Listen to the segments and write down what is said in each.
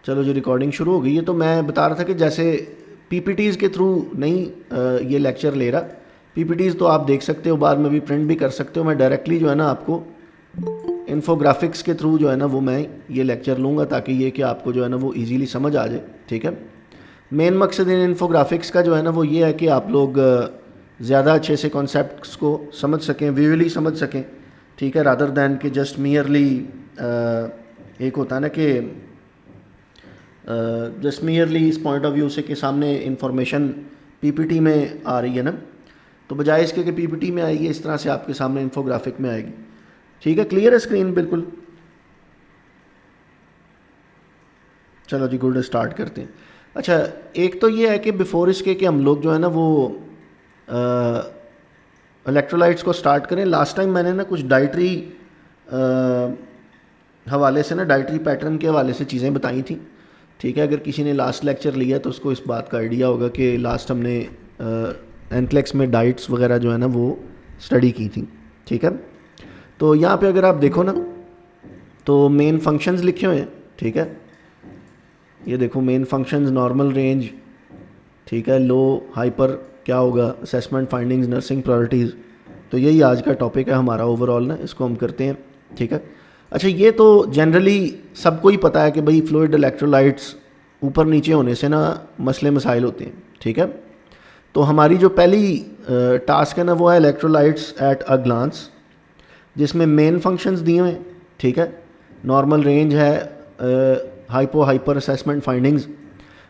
चलो जी, रिकॉर्डिंग शुरू हो गई है। तो मैं बता रहा था कि जैसे पीपीटीज़ के थ्रू नहीं ये लेक्चर ले रहा। पीपीटीज़ तो आप देख सकते हो, बाद में भी प्रिंट भी कर सकते हो। मैं डायरेक्टली जो है ना आपको इन्फोग्राफिक्स के थ्रू जो है ना वो मैं ये लेक्चर लूँगा, ताकि ये कि आपको जो है ना वो इजीली समझ आ जाए। ठीक है। मेन मकसद इन इन्फोग्राफिक्स का जो है ना वो ये है कि आप लोग ज़्यादा अच्छे से कॉन्सेप्ट्स को समझ सकें, विजुअली समझ सकें। ठीक है, रादर दैन कि जस्ट मियरली एक होता है ना कि जस्ट मियरली इस पॉइंट ऑफ व्यू से कि सामने इंफॉर्मेशन पीपीटी में आ रही है ना, तो बजाय इसके कि पीपीटी में आएगी, इस तरह से आपके सामने इन्फोग्राफिक में आएगी। ठीक है, क्लियर है स्क्रीन बिल्कुल? चलो जी, गुड, स्टार्ट करते हैं। अच्छा, एक तो ये है कि बिफोर इसके कि हम लोग जो है ना वो इलेक्ट्रोलाइट्स को स्टार्ट करें, लास्ट टाइम मैंने ना कुछ डाइटरी हवाले से ना, डाइटरी पैटर्न के हवाले से चीज़ें बताई थी। ठीक है, अगर किसी ने लास्ट लेक्चर लिया तो उसको इस बात का आइडिया होगा कि लास्ट हमने एनक्लेक्स में डाइट्स वगैरह जो है ना वो स्टडी की थी। ठीक है, तो यहाँ पे अगर आप देखो ना तो मेन फंक्शंस लिखे हुए हैं। ठीक है, ये देखो मेन फंक्शंस, नॉर्मल रेंज, ठीक है, लो, हाइपर क्या होगा, असेसमेंट फाइंडिंग्स, नर्सिंग प्रायोरिटीज़। तो यही आज का टॉपिक है हमारा ओवरऑल ना, इसको हम करते हैं। ठीक है। अच्छा, ये तो जनरली सबको ही पता है कि भाई फ्लूइड इलेक्ट्रोलाइट्स ऊपर नीचे होने से ना मसले मसाइल होते हैं। ठीक है, तो हमारी जो पहली टास्क है ना वो है इलेक्ट्रोलाइट्स एट अ ग्लांस, जिसमें मेन फंक्शंस दिए हुए हैं। ठीक है, नॉर्मल रेंज है, हाइपो हाइपर असेसमेंट फाइंडिंग्स।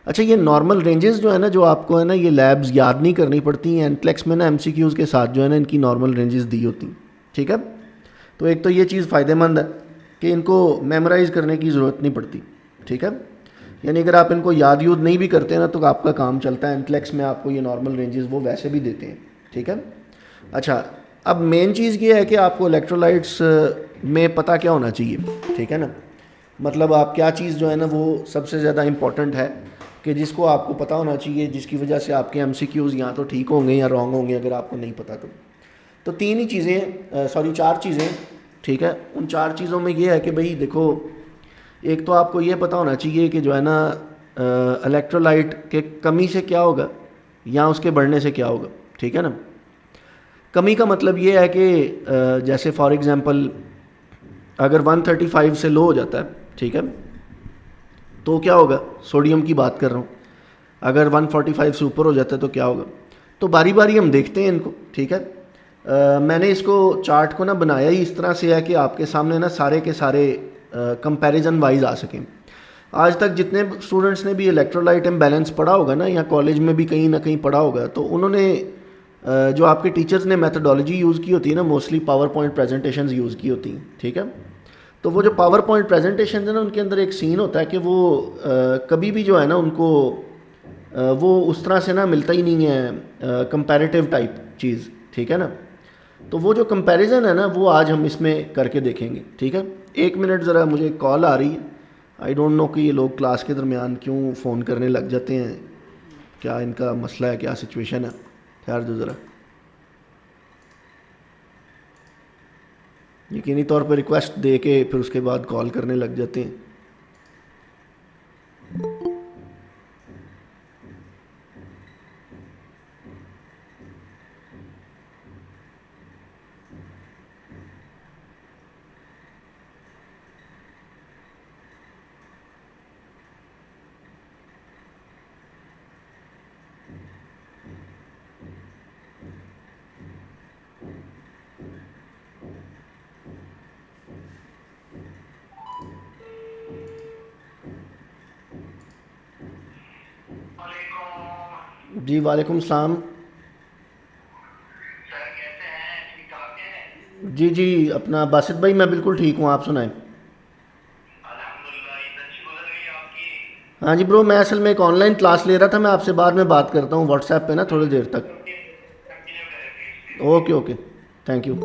अच्छा, ये नॉर्मल रेंजेस जो है ना, जो आपको है ना ये लैब्स याद नहीं करनी पड़ती हैं। एनक्लेक्स में ना एमसीक्यूज़ के साथ जो है ना इनकी नॉर्मल रेंजेस दी होती हैं। ठीक है, तो एक तो ये चीज़ फ़ायदेमंद है कि इनको मेमोराइज़ करने की ज़रूरत नहीं पड़ती। ठीक है, यानी अगर आप इनको याद यूद नहीं भी करते ना तो आपका काम चलता है। एनक्लेक्स में आपको ये नॉर्मल रेंजेस वो वैसे भी देते हैं। ठीक है। अच्छा, अब मेन चीज़ ये है कि आपको इलेक्ट्रोलाइट्स में पता क्या होना चाहिए। ठीक है ना, मतलब आप क्या चीज़ जो है ना वो सबसे ज़्यादा इम्पॉर्टेंट है कि जिसको आपको पता होना चाहिए, जिसकी वजह से आपके एमसीक्यूज़ या तो ठीक होंगे या रॉन्ग होंगे अगर आपको नहीं पता तो तीन ही चीज़ें, सॉरी चार चीज़ें। ठीक है, उन चार चीज़ों में ये है कि भाई देखो, एक तो आपको ये पता होना चाहिए कि जो है ना इलेक्ट्रोलाइट के कमी से क्या होगा या उसके बढ़ने से क्या होगा। ठीक है ना, कमी का मतलब ये है कि जैसे फॉर एग्ज़ाम्पल अगर 135 से लो हो जाता है, ठीक है, तो क्या होगा, सोडियम की बात कर रहा हूँ। अगर 145 से ऊपर हो जाता है तो क्या होगा। तो बारी बारी हम देखते हैं इनको। ठीक है, मैंने इसको चार्ट को ना बनाया ही इस तरह से है कि आपके सामने ना सारे के सारे कंपैरिजन वाइज आ सकें। आज तक जितने स्टूडेंट्स ने भी इलेक्ट्रोलाइट इम्बैलेंस पढ़ा होगा ना, या कॉलेज में भी कहीं ना कहीं पढ़ा होगा, तो उन्होंने जो आपके टीचर्स ने मेथडोलॉजी यूज़ की होती है ना, mostly power point presentation use की होती हैं। ठीक है, तो वो जो पावर पॉइंट प्रेजेंटेशन है ना, उनके अंदर एक सीन होता है कि वो कभी भी जो है ना उनको वो उस तरह से ना मिलता ही नहीं है, कंपैरेटिव टाइप चीज़। ठीक है ना, तो वो जो कंपैरिजन है ना वो आज हम इसमें करके देखेंगे। ठीक है, एक मिनट ज़रा, मुझे कॉल आ रही है। आई डोंट नो कि ये लोग क्लास के दरमियान क्यों फ़ोन करने लग जाते हैं, क्या इनका मसला है, क्या सिचुएशन है। ठहर दो ज़रा, यकीनी तौर पर रिक्वेस्ट दे के फिर उसके बाद कॉल करने लग जाते हैं। जी वालेकुम सलाम। जी जी, अपना बासित भाई, मैं बिल्कुल ठीक हूँ, आप सुनाएं। हाँ जी ब्रो, मैं असल में एक ऑनलाइन क्लास ले रहा था, मैं आपसे बाद में बात करता हूँ व्हाट्सएप पे ना थोड़ी देर तक। Okay okay, thank you.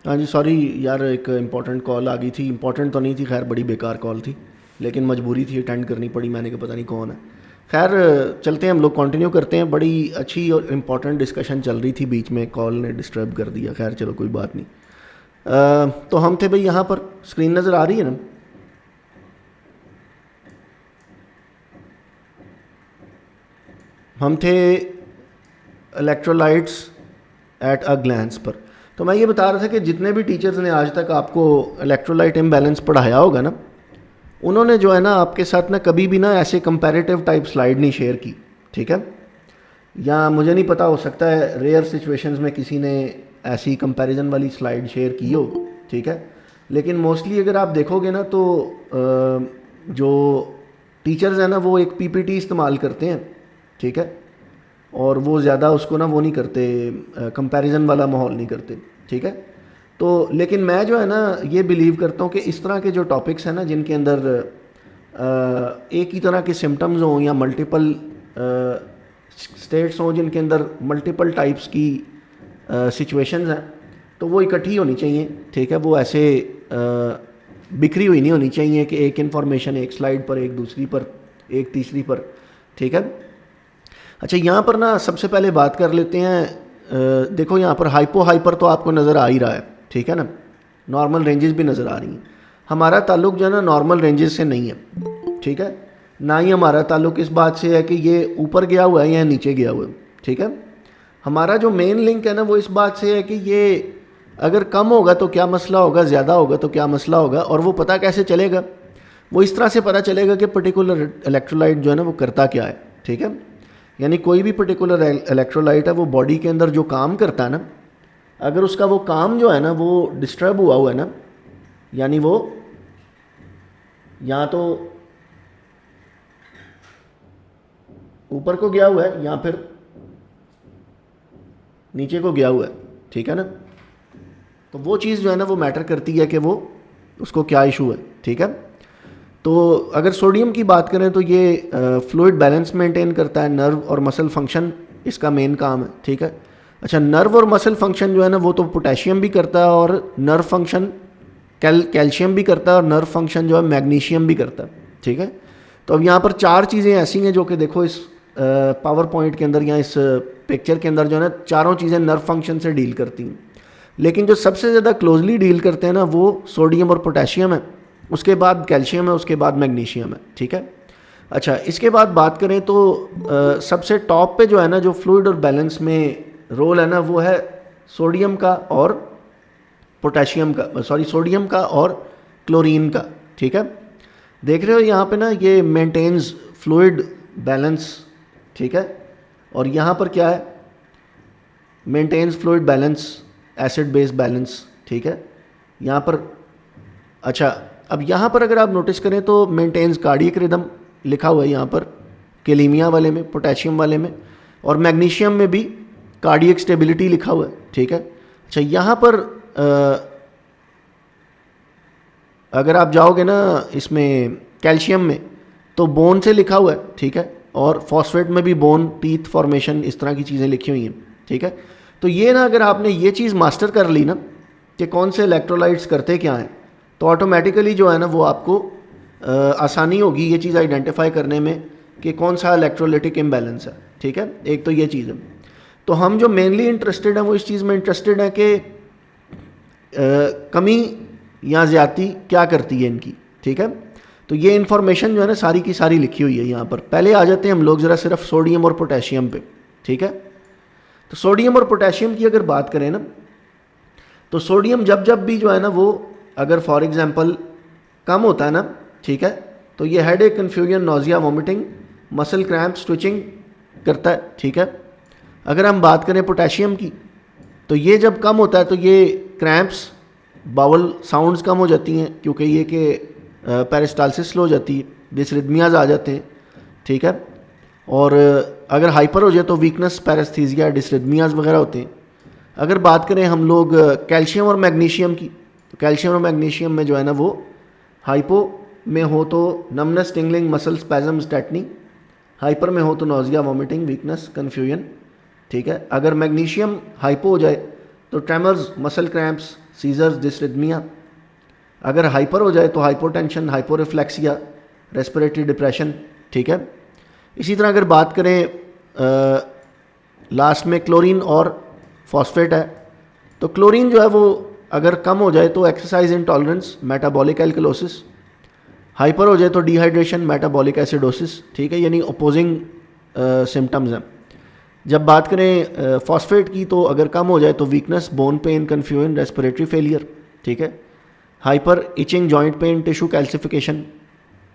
हाँ जी, सॉरी यार, एक इम्पॉर्टेंट कॉल आ गई थी। इम्पॉर्टेंट तो नहीं थी, खैर बड़ी बेकार कॉल थी, लेकिन मजबूरी थी, अटेंड करनी पड़ी। मैंने कहा पता नहीं कौन है। खैर चलते हैं, हम लोग कंटिन्यू करते हैं। बड़ी अच्छी और इम्पॉर्टेंट डिस्कशन चल रही थी, बीच में कॉल ने डिस्टर्ब कर दिया। खैर चलो, कोई बात नहीं। तो हम थे भाई यहाँ पर, स्क्रीन नज़र आ रही है ना? हम थे इलेक्ट्रोलाइट्स एट अ ग्लैंस पर। तो मैं ये बता रहा था कि जितने भी टीचर्स ने आज तक आपको इलेक्ट्रोलाइट इम्बैलेंस पढ़ाया होगा ना, उन्होंने जो है ना आपके साथ ना कभी भी ना ऐसे कंपैरेटिव टाइप स्लाइड नहीं शेयर की, ठीक है? या मुझे नहीं पता, हो सकता है रेयर सिचुएशंस में किसी ने ऐसी कंपैरिजन वाली स्लाइड शेयर की हो, ठीक है? लेकिन मोस्टली अगर आप देखोगे ना तो जो टीचर्स हैं ना वो एक पीपीटी इस्तेमाल करते हैं, ठीक है? और वो ज़्यादा उसको ना वो नहीं करते, कंपैरिजन वाला माहौल नहीं करते, ठीक है? तो लेकिन मैं जो है ना ये बिलीव करता हूँ कि इस तरह के जो टॉपिक्स हैं ना जिनके अंदर एक ही तरह के सिम्टम्स हों या मल्टीपल स्टेट्स हों जिनके अंदर मल्टीपल टाइप्स की सिचुएशंस हैं, तो वो इकट्ठी होनी चाहिए, ठीक है? वो ऐसे बिखरी हुई नहीं होनी चाहिए कि एक इन्फॉर्मेशन एक स्लाइड पर, एक दूसरी पर, एक तीसरी पर, ठीक है? अच्छा, यहाँ पर ना सबसे पहले बात कर लेते हैं। देखो यहाँ पर हाइपो हाइपर तो आपको नज़र आ ही रहा है, ठीक है ना? नॉर्मल रेंजेस भी नज़र आ रही हैं। हमारा ताल्लुक जो है ना नॉर्मल रेंजेस से नहीं है, ठीक है? ना ही हमारा ताल्लुक इस बात से है कि ये ऊपर गया हुआ है या नीचे गया हुआ है, ठीक है? हमारा जो मेन लिंक है ना वो इस बात से है कि ये अगर कम होगा तो क्या मसला होगा, ज़्यादा होगा तो क्या मसला होगा, और वो पता कैसे चलेगा? वो इस तरह से पता चलेगा कि पर्टिकुलर इलेक्ट्रोलाइट जो है ना वो करता क्या है, ठीक है? यानी कोई भी पर्टिकुलर इलेक्ट्रोलाइट है वो बॉडी के अंदर जो काम करता है ना, अगर उसका वो काम जो है ना वो डिस्टर्ब हुआ है ना, यानी वो या तो ऊपर को गया हुआ है या फिर नीचे को गया हुआ है, ठीक है ना? तो वो चीज़ जो है ना वो मैटर करती है कि वो उसको क्या इशू है, ठीक है? तो अगर सोडियम की बात करें तो ये फ्लूइड बैलेंस मेंटेन करता है, नर्व और मसल फंक्शन इसका मेन काम है, ठीक है? अच्छा, नर्व और मसल फंक्शन जो है ना वो तो पोटेशियम भी करता है, और नर्व फंक्शन कैल्शियम भी करता है, और नर्व फंक्शन जो है मैग्नीशियम भी करता है, ठीक है? तो अब यहाँ पर चार चीज़ें ऐसी हैं जो कि देखो इस पावर पॉइंट के अंदर या इस पिक्चर के अंदर जो है ना चारों चीज़ें नर्व फंक्शन से डील करती हैं, लेकिन जो सबसे ज़्यादा क्लोजली डील करते हैं ना वो सोडियम और पोटेशियम है, उसके बाद कैल्शियम है, उसके बाद मैग्नीशियम है, ठीक है? अच्छा, इसके बाद बात करें तो सबसे टॉप पे जो है ना जो फ्लूइड और बैलेंस में रोल है ना वो है सोडियम का और पोटेशियम का, सॉरी सोडियम का और क्लोरीन का, ठीक है? देख रहे हो यहाँ पे ना ये मेंटेन्स फ्लूइड बैलेंस, ठीक है? और यहाँ पर क्या है? Maintains fluid balance, acid base balance, ठीक है? यहाँ पर अच्छा, अब यहाँ पर अगर आप नोटिस करें तो मेंटेन्स कार्डियक रिदम लिखा हुआ है यहाँ पर, कैलीमिया वाले में, पोटेशियम वाले में, और मैग्नीशियम में भी कार्डियक स्टेबिलिटी लिखा हुआ है, ठीक है? अच्छा, यहाँ पर अगर आप जाओगे ना इसमें कैल्शियम में तो बोन से लिखा हुआ है, ठीक है? और फॉस्फेट में भी बोन टीथ फॉर्मेशन इस तरह की चीज़ें लिखी हुई हैं, ठीक है? तो ये ना अगर आपने ये चीज़ मास्टर कर ली ना कि कौन से इलेक्ट्रोलाइट्स करते क्या हैं, तो ऑटोमेटिकली जो है ना वो आपको आसानी होगी ये चीज़ आइडेंटिफाई करने में कि कौन सा इलेक्ट्रोलिटिक इम्बैलेंस है, ठीक है? एक तो ये चीज़ है। तो हम जो मेनली इंटरेस्टेड हैं वो इस चीज़ में इंटरेस्टेड है कि कमी या ज़्यादती क्या करती है इनकी, ठीक है? तो ये इन्फॉर्मेशन जो है ना सारी की सारी लिखी हुई है यहाँ पर। पहले आ जाते हैं हम लोग ज़रा सिर्फ सोडियम और पोटेशियम पे, ठीक है? तो सोडियम और पोटेशियम की अगर बात करें ना, तो सोडियम जब जब भी जो है ना वो अगर फॉर एग्जांपल कम होता है ना, ठीक है, तो ये headache, confusion, nausea, vomiting, muscle cramps, twitching करता है, ठीक है? अगर हम बात करें पोटेशियम की, तो ये जब कम होता है तो ये क्रैम्प्स, बावल साउंड्स कम हो जाती हैं क्योंकि ये कि पेरिस्टालसिस स्लो हो जाती है, डिसरिथमियाज आ जाते हैं, ठीक है? और अगर हाइपर हो जाए तो वीकनेस, पैरेस्थीसिया, डिसरिथमियाज वगैरह होते हैं। अगर बात करें हम लोग कैल्शियम और मैग्नीशियम की, तो कैल्शियम और मैग्नीशियम में जो है ना वो हाइपो में हो तो numbness, tingling, muscle spasm, tetani, hyper में हो तो नोजिया, वॉमिटिंग, वीकनेस, कन्फ्यूजन, ठीक है? अगर मैग्नीशियम हाइपो हो जाए तो tremors, muscle cramps, seizures, dysrhythmia. अगर हाइपर हो जाए तो हाइपोटेंशन, हाइपोरिफ्लेक्सिया, रेस्पिरेटरी डिप्रेशन, ठीक है? इसी तरह अगर बात करें लास्ट में क्लोरीन और फॉस्फेट है, तो क्लोरीन जो है वो अगर कम हो जाए तो exercise intolerance, metabolic alkalosis, hyper हो जाए तो डिहाइड्रेशन, मेटाबॉलिक एसिडोसिस, ठीक है, यानी अपोजिंग सिम्टम्स हैं। जब बात करें फॉस्फेट की तो अगर कम हो जाए तो weakness, bone pain, confusion, respiratory failure, ठीक है, hyper itching, joint pain, tissue calcification,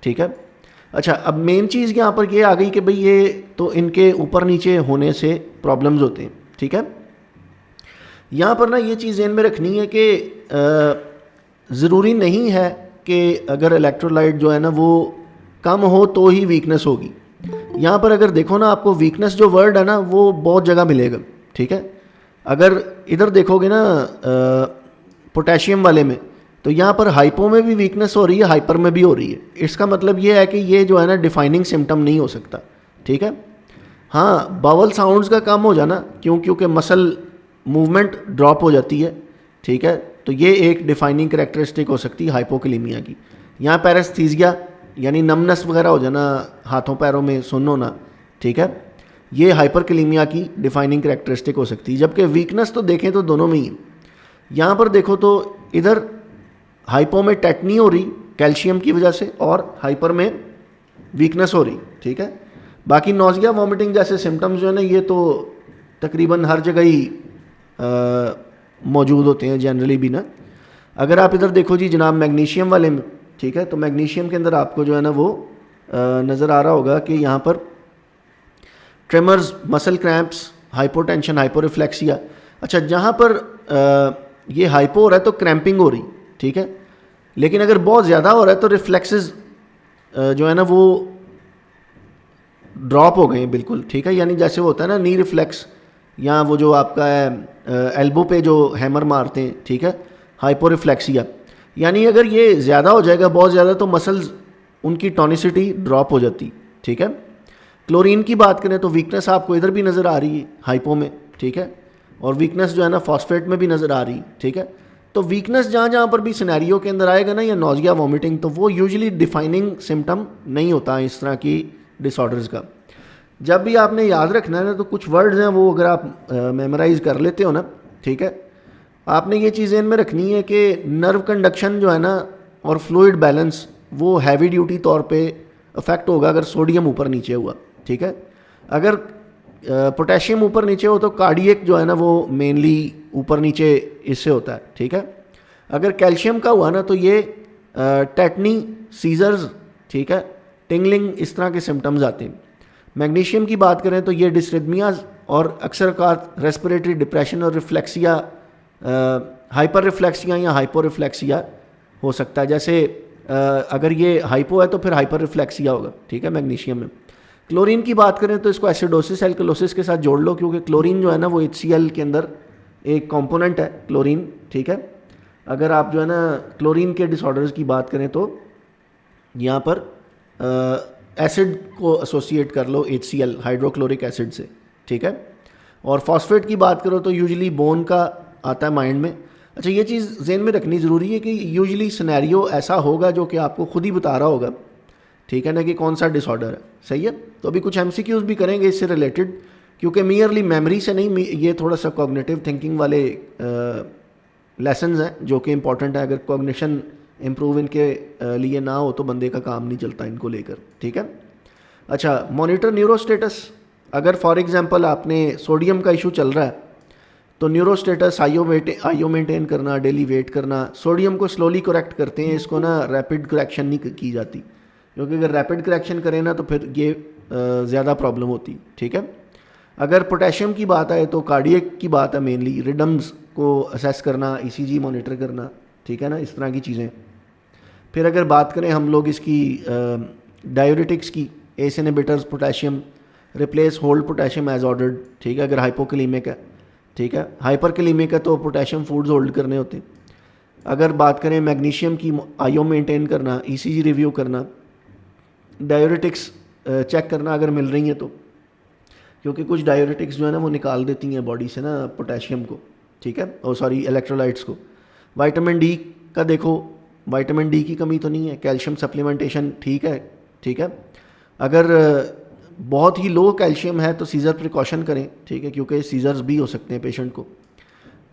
ठीक है। अच्छा, अब मेन चीज़ यहाँ पर ये आ गई कि भाई ये तो इनके ऊपर नीचे होने से प्रॉब्लम्स होते हैं, ठीक है। यहाँ पर ना ये चीज़ ध्यान में रखनी है कि ज़रूरी नहीं है कि अगर इलेक्ट्रोलाइट जो है ना वो कम हो तो ही वीकनेस होगी। यहाँ पर अगर देखो ना, आपको वीकनेस जो वर्ड है ना वो बहुत जगह मिलेगा, ठीक है। अगर इधर देखोगे ना पोटेशियम वाले में, तो यहाँ पर हाइपो में भी वीकनेस हो रही है, हाइपर में भी हो रही है। इसका मतलब ये है कि ये जो है ना डिफाइनिंग सिम्टम नहीं हो सकता, ठीक है। हाँ, बावल साउंड्स का कम हो जाना क्योंकि मसल मूवमेंट ड्रॉप हो जाती है, ठीक है, तो ये एक डिफाइनिंग करेक्टरिस्टिक हो सकती है हाइपोकलीमिया की। यहाँ पैरेस्थीसिया यानी नमनेस वगैरह हो जाना, हाथों पैरों में सुन्न होना, ठीक है, ये हाइपरकलीमिया की डिफाइनिंग करेक्टरिस्टिक हो सकती है। जबकि वीकनेस तो देखें तो दोनों में ही है। यहाँ पर देखो तो इधर हाइपो में टेटनी हो रही कैल्शियम की वजह से और हाइपर में वीकनेस हो रही, ठीक है। बाकी नोजिया, वॉमिटिंग जैसे सिम्टम्स जो है ना ये तो तकरीबन हर जगह ही मौजूद होते हैं जनरली भी ना। अगर आप इधर देखो जी जनाब मैग्नीशियम वाले में, ठीक है, तो मैग्नीशियम के अंदर आपको जो है ना वो नज़र आ रहा होगा कि यहाँ पर ट्रेमर्स, मसल क्रैम्प्स, हाइपोटेंशन, हाइपोरिफ्लेक्सिया। अच्छा, जहाँ पर ये हाइपो हो रहा है तो क्रैम्पिंग हो रही, ठीक है, लेकिन अगर बहुत ज़्यादा हो रहा है तो रिफ्लेक्सेस जो है ना वो ड्रॉप हो गए हैं बिल्कुल, ठीक है। यानी जैसे वो होता है ना नी रिफ्लेक्स, या वो जो आपका है एल्बो पे जो हैमर मारते हैं, ठीक है, हाइपोरिफ्लेक्सिया। यानी अगर ये ज़्यादा हो जाएगा, बहुत ज़्यादा, तो मसल्स उनकी टॉनिसिटी ड्रॉप हो जाती, ठीक है। क्लोरीन की बात करें तो वीकनेस आपको इधर भी नज़र आ रही है हाइपो में, ठीक है, और वीकनेस जो है ना फॉस्फेट में भी नज़र आ रही, ठीक है। तो वीकनेस जहाँ जहाँ पर भी सिनेरियो के अंदर आएगा ना, या नोजिया, वॉमिटिंग, तो वो यूजुअली डिफाइनिंग सिम्टम नहीं होता इस तरह की डिसऑर्डर्स का। जब भी आपने याद रखना है ना, तो कुछ वर्ड्स हैं वो अगर आप मेमोराइज कर लेते हो ना, ठीक है, आपने ये चीज़ में रखनी है कि नर्व कंडक्शन जो है ना और फ्लूइड बैलेंस वो हैवी ड्यूटी तौर पे अफेक्ट होगा अगर सोडियम ऊपर नीचे हुआ, ठीक है। अगर पोटेशियम ऊपर नीचे हो तो कार्डियक जो है ना वो मेनली ऊपर नीचे इससे होता है, ठीक है। अगर कैल्शियम का हुआ ना तो ये टेटनी, सीजर्स, ठीक है, टिंगलिंग, इस तरह के सिम्टम्स आते हैं। मैग्नीशियम की बात करें तो ये डिस्रिथमियाज और अक्सर का रेस्पिरेटरी डिप्रेशन और रिफ्लेक्सिया, हाइपर रिफ्लेक्सिया या हाइपोरिफ्लेक्सिया हो सकता है। जैसे अगर ये हाइपो है तो फिर हाइपर रिफ्लेक्सिया होगा, ठीक है, मैग्नीशियम में। क्लोरीन की बात करें तो इसको एसिडोसिस, एल्कलोसिस के साथ जोड़ लो, क्योंकि क्लोरीन जो है ना वो HCl के अंदर एक कंपोनेंट है क्लोरीन, ठीक है। अगर आप जो है ना क्लोरीन के डिसऑर्डर्स की बात करें तो यहाँ पर एसिड को एसोसिएट कर लो HCl, हाइड्रोक्लोरिक एसिड से, ठीक है। और फॉस्फेट की बात करो तो यूजुअली बोन का आता है माइंड में। अच्छा, ये चीज़ ज़हन में रखनी ज़रूरी है कि यूजुअली सिनेरियो ऐसा होगा जो कि आपको खुद ही बता रहा होगा, ठीक है ना, कि कौन सा डिसऑर्डर है, सही है। तो अभी कुछ MCQs भी करेंगे इससे रिलेटेड, क्योंकि मियरली मेमोरी से नहीं, ये थोड़ा सा कॉग्निटिव थिंकिंग वाले लेसन्स हैं जो कि इंपॉर्टेंट है। अगर कॉग्निशन इम्प्रूव इनके लिए ना हो तो बंदे का काम नहीं चलता इनको लेकर, ठीक है। अच्छा, मॉनिटर न्यूरोस्टेटस। अगर फॉर एग्जांपल आपने सोडियम का इशू चल रहा है तो न्यूरोस्टेटस, आईओ मेंटेन करना, डेली वेट करना। सोडियम को स्लोली करेक्ट करते हैं, इसको ना रैपिड करेक्शन नहीं की जाती, क्योंकि अगर रैपिड करेक्शन करें ना तो फिर ये ज़्यादा प्रॉब्लम होती, ठीक है। अगर पोटेशियम की बात आए तो कार्डियक की बात है मेनली, रिदम्स को असेस करना, ECG मॉनिटर करना, ठीक है ना, इस तरह की चीज़ें। फिर अगर बात करें हम लोग इसकी डायूरेटिक्स की, ACE inhibitors, potassium, replace hold potassium as ordered, ठीक है, अगर हाइपोकलीमिक है, ठीक है। हाइपरकलीमिक है तो पोटेशियम फूड्स होल्ड करने होते हैं। अगर बात करें मैग्नीशियम की, आईओ मेंटेन करना, ECG रिव्यू करना, डायूरेटिक्स चेक करना अगर मिल रही हैं तो, क्योंकि कुछ डायूरेटिक्स जो है ना वो निकाल देती हैं बॉडी से ना पोटेशियम को, ठीक है, और सॉरी इलेक्ट्रोलाइट्स को। विटामिन डी का देखो, विटामिन डी की कमी तो नहीं है, कैल्शियम सप्लीमेंटेशन ठीक है, ठीक है। अगर बहुत ही लो कैल्शियम है तो सीज़र प्रिकॉशन करें, ठीक है, क्योंकि सीज़र्स भी हो सकते हैं पेशेंट को।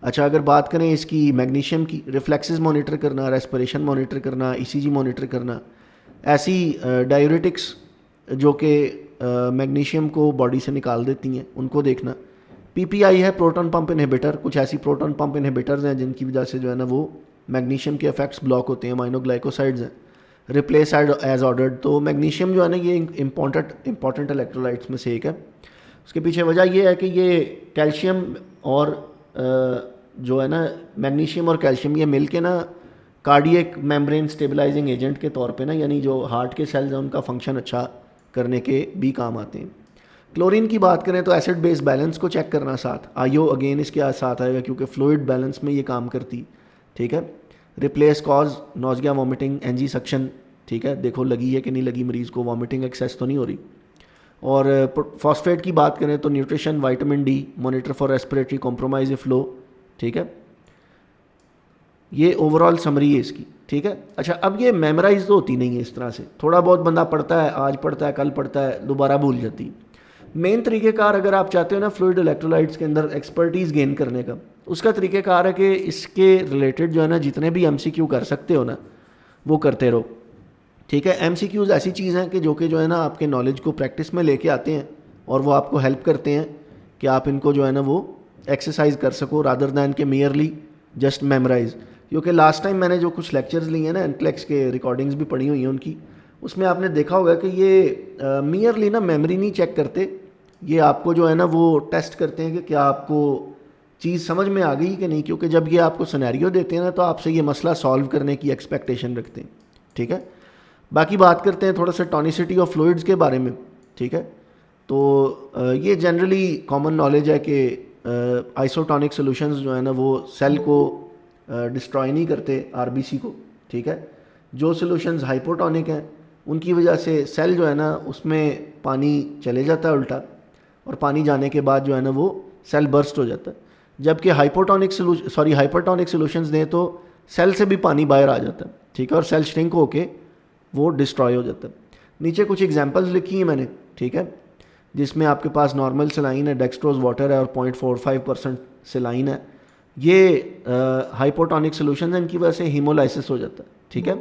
अच्छा, अगर बात करें इसकी मैग्नीशियम की, रिफ्लेक्सेस मॉनिटर करना, रेस्पिरेशन मॉनिटर करना, ईसीजी मॉनिटर करना, ऐसी डायूरेटिक्स जो कि मैग्नीशियम को बॉडी से निकाल देती हैं उनको देखना। पीपीआई है प्रोटॉन पंप इनहिबिटर, कुछ ऐसी प्रोटॉन पंप इनहिबिटर्स हैं जिनकी वजह से जो है ना वो मैग्नीशियम के इफेक्ट्स ब्लॉक होते हैं, अमाइनोग्लाइकोसाइड्स हैं। रिप्लेस एज ऑर्डर्ड, तो मैग्नीशियम जो है ना ये इंपॉर्टेंट इलेक्ट्रोलाइट्स में से एक है। उसके पीछे वजह ये है कि ये कैल्शियम और जो है ना मैग्नीशियम और कैल्शियम ये मिल के ना कार्डियक मेम्ब्रेन स्टेबलाइजिंग एजेंट के तौर पे ना, यानी जो हार्ट के सेल्स हैं उनका फंक्शन अच्छा करने के भी काम आते हैं। क्लोरीन की बात करें तो एसिड बेस बैलेंस को चेक करना साथ, आईओ अगेन इसके साथ आएगा क्योंकि फ्लूइड बैलेंस में ये काम करती, ठीक है। Replace cause nausea vomiting NG suction, ठीक है, देखो लगी है कि नहीं लगी मरीज़ को, वॉमिटिंग एक्सेस तो नहीं हो रही। और फॉस्फेट की बात करें तो nutrition, vitamin D, monitor for respiratory compromise flow, ठीक है। ये ओवरऑल समरी है इसकी, ठीक है। अच्छा, अब ये मेमोराइज तो होती नहीं है इस तरह से, थोड़ा बहुत बंदा पढ़ता है, आज पढ़ता है, कल पढ़ता है, दोबारा भूल जाती है। मेन तरीक़ेकार अगर आप चाहते हो ना फ्लूइड इलेक्ट्रोलाइट्स के अंदर एक्सपर्टीज़ गेन करने का, उसका तरीक़ेकार है कि इसके रिलेटेड जो है ना जितने भी एमसीक्यू कर सकते हो ना वो करते रहो, ठीक है। एमसीक्यूज़ ऐसी चीज़ हैं कि जो है ना आपके नॉलेज को प्रैक्टिस में लेके आते हैं और वो आपको हेल्प करते हैं कि आप इनको जो है ना वो एक्सरसाइज कर सको रादर दैन के मियरली जस्ट मेमोराइज। क्योंकि लास्ट टाइम मैंने जो कुछ लेक्चर्स लिए हैं ना, एनक्लेक्स के रिकॉर्डिंग्स भी पड़ी हुई हैं उनकी, उसमें आपने देखा होगा कि ये मियरली ना मेमोरी नहीं चेक करते, ये आपको जो है ना वो टेस्ट करते हैं कि क्या आपको चीज़ समझ में आ गई कि नहीं। क्योंकि जब ये आपको सिनेरियो देते हैं ना तो आपसे ये मसला सॉल्व करने की एक्सपेक्टेशन रखते हैं, ठीक है। बाकी बात करते हैं थोड़ा सा टॉनिसिटी ऑफ फ्लूइड्स के बारे में, ठीक है। तो ये जनरली कॉमन नॉलेज है कि आइसोटॉनिक सॉल्यूशंस जो है ना वो सेल को डिस्ट्रॉय नहीं करते, आरबीसी को, ठीक है। जो सॉल्यूशंस हाइपोटॉनिक हैं उनकी वजह से सेल जो है ना उसमें पानी चले जाता है उल्टा, और पानी जाने के बाद जो है ना वो सेल बर्स्ट हो जाता है। जबकि हाइपरटॉनिक सॉल्यूशंस दें तो सेल से भी पानी बाहर आ जाता है, ठीक है, और सेल श्रिंक होके वो डिस्ट्रॉय हो जाता है। नीचे कुछ एग्जांपल्स लिखी हैं मैंने, ठीक है, जिसमें आपके पास नॉर्मल सेलाइन है, डेक्सट्रोज वाटर है और 0.45% सेलाइन है। ये हाइपोटॉनिक सॉल्यूशन है, इनकी वजह से हीमोलाइसिस हो जाता है, ठीक है।